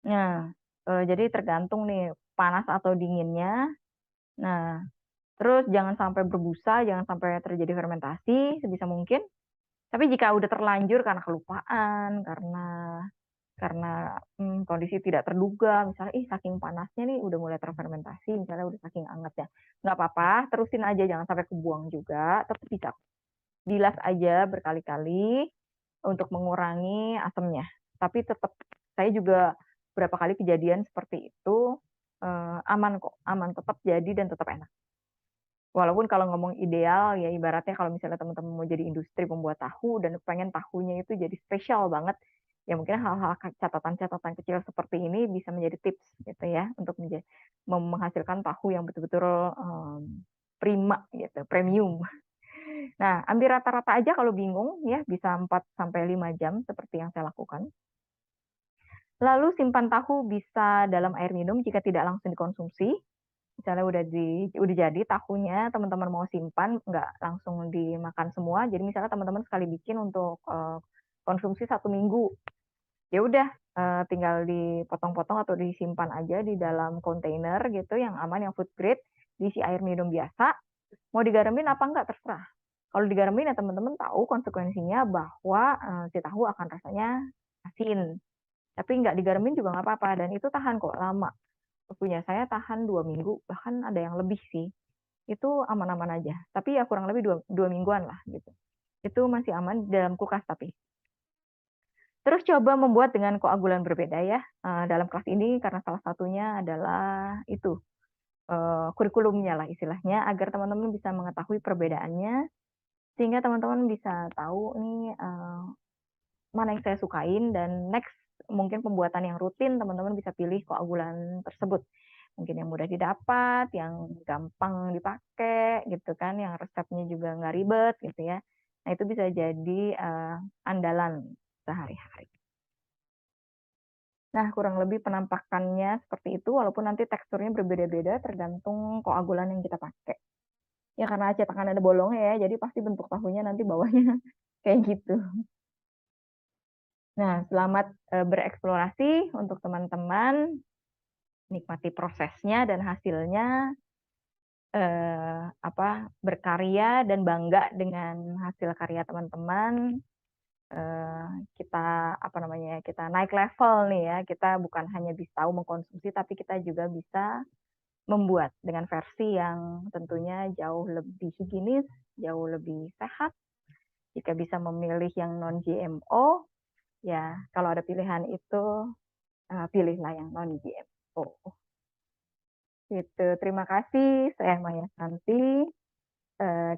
Nah, jadi tergantung nih panas atau dinginnya. Nah, terus jangan sampai berbusa, jangan sampai terjadi fermentasi sebisa mungkin. Tapi jika udah terlanjur karena kelupaan, karena kondisi tidak terduga, misalnya, ih saking panasnya nih udah mulai terfermentasi, misalnya udah saking angetnya, nggak apa-apa, terusin aja jangan sampai kebuang juga, tetap bisa bilas aja berkali-kali untuk mengurangi asemnya. Tapi tetap saya juga berapa kali kejadian seperti itu, aman kok, aman, tetap jadi dan tetap enak. Walaupun kalau ngomong ideal, ya ibaratnya kalau misalnya teman-teman mau jadi industri pembuat tahu dan pengen tahunya itu jadi spesial banget, ya mungkin hal-hal catatan-catatan kecil seperti ini bisa menjadi tips gitu ya, untuk menghasilkan tahu yang betul-betul, prima gitu, premium. Nah, ambil rata-rata aja kalau bingung ya, bisa 4 sampai 5 jam seperti yang saya lakukan. Lalu simpan tahu bisa dalam air minum jika tidak langsung dikonsumsi. Misalnya udah jadi tahunya, teman-teman mau simpan, nggak langsung dimakan semua. Jadi misalnya teman-teman sekali bikin untuk, konsumsi 1 minggu, ya udah, tinggal dipotong-potong atau disimpan aja di dalam kontainer gitu yang aman, yang food grade, diisi air minum biasa, mau digaremin apa enggak terserah. Kalau digaremin ya teman-teman tahu konsekuensinya bahwa, si tahu akan rasanya asin, tapi nggak digaremin juga nggak apa-apa dan itu tahan kok lama. Punya saya tahan 2 minggu, bahkan ada yang lebih sih. Itu aman-aman aja, tapi ya kurang lebih dua mingguan lah gitu. Itu masih aman di dalam kulkas tapi. Terus coba membuat dengan koagulan berbeda ya, dalam kelas ini karena salah satunya adalah itu, kurikulumnya lah istilahnya agar teman-teman bisa mengetahui perbedaannya, sehingga teman-teman bisa tahu nih, mana yang saya sukain dan next mungkin pembuatan yang rutin teman-teman bisa pilih koagulan tersebut. Mungkin yang mudah didapat, yang gampang dipakai gitu kan, yang resepnya juga nggak ribet gitu ya. Nah itu bisa jadi, andalan sehari-hari. Nah kurang lebih penampakannya seperti itu walaupun nanti teksturnya berbeda-beda tergantung koagulan yang kita pakai. Ya karena cetakan ada bolongnya ya, jadi pasti bentuk tahunya nanti bawahnya kayak gitu. Nah selamat, bereksplorasi untuk teman-teman, nikmati prosesnya dan hasilnya. Berkarya dan bangga dengan hasil karya teman-teman, kita, kita naik level nih ya, kita bukan hanya bisa tahu mengkonsumsi, tapi kita juga bisa membuat dengan versi yang tentunya jauh lebih higienis, jauh lebih sehat. Jika bisa memilih yang non-GMO, ya kalau ada pilihan itu, pilihlah yang non-GMO. Gitu, terima kasih, saya Maya Santi.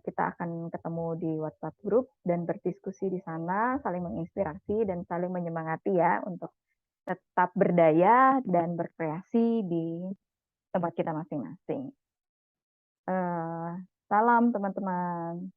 Kita akan ketemu di WhatsApp group dan berdiskusi di sana, saling menginspirasi dan saling menyemangati ya untuk tetap berdaya dan berkreasi di tempat kita masing-masing. Salam teman-teman.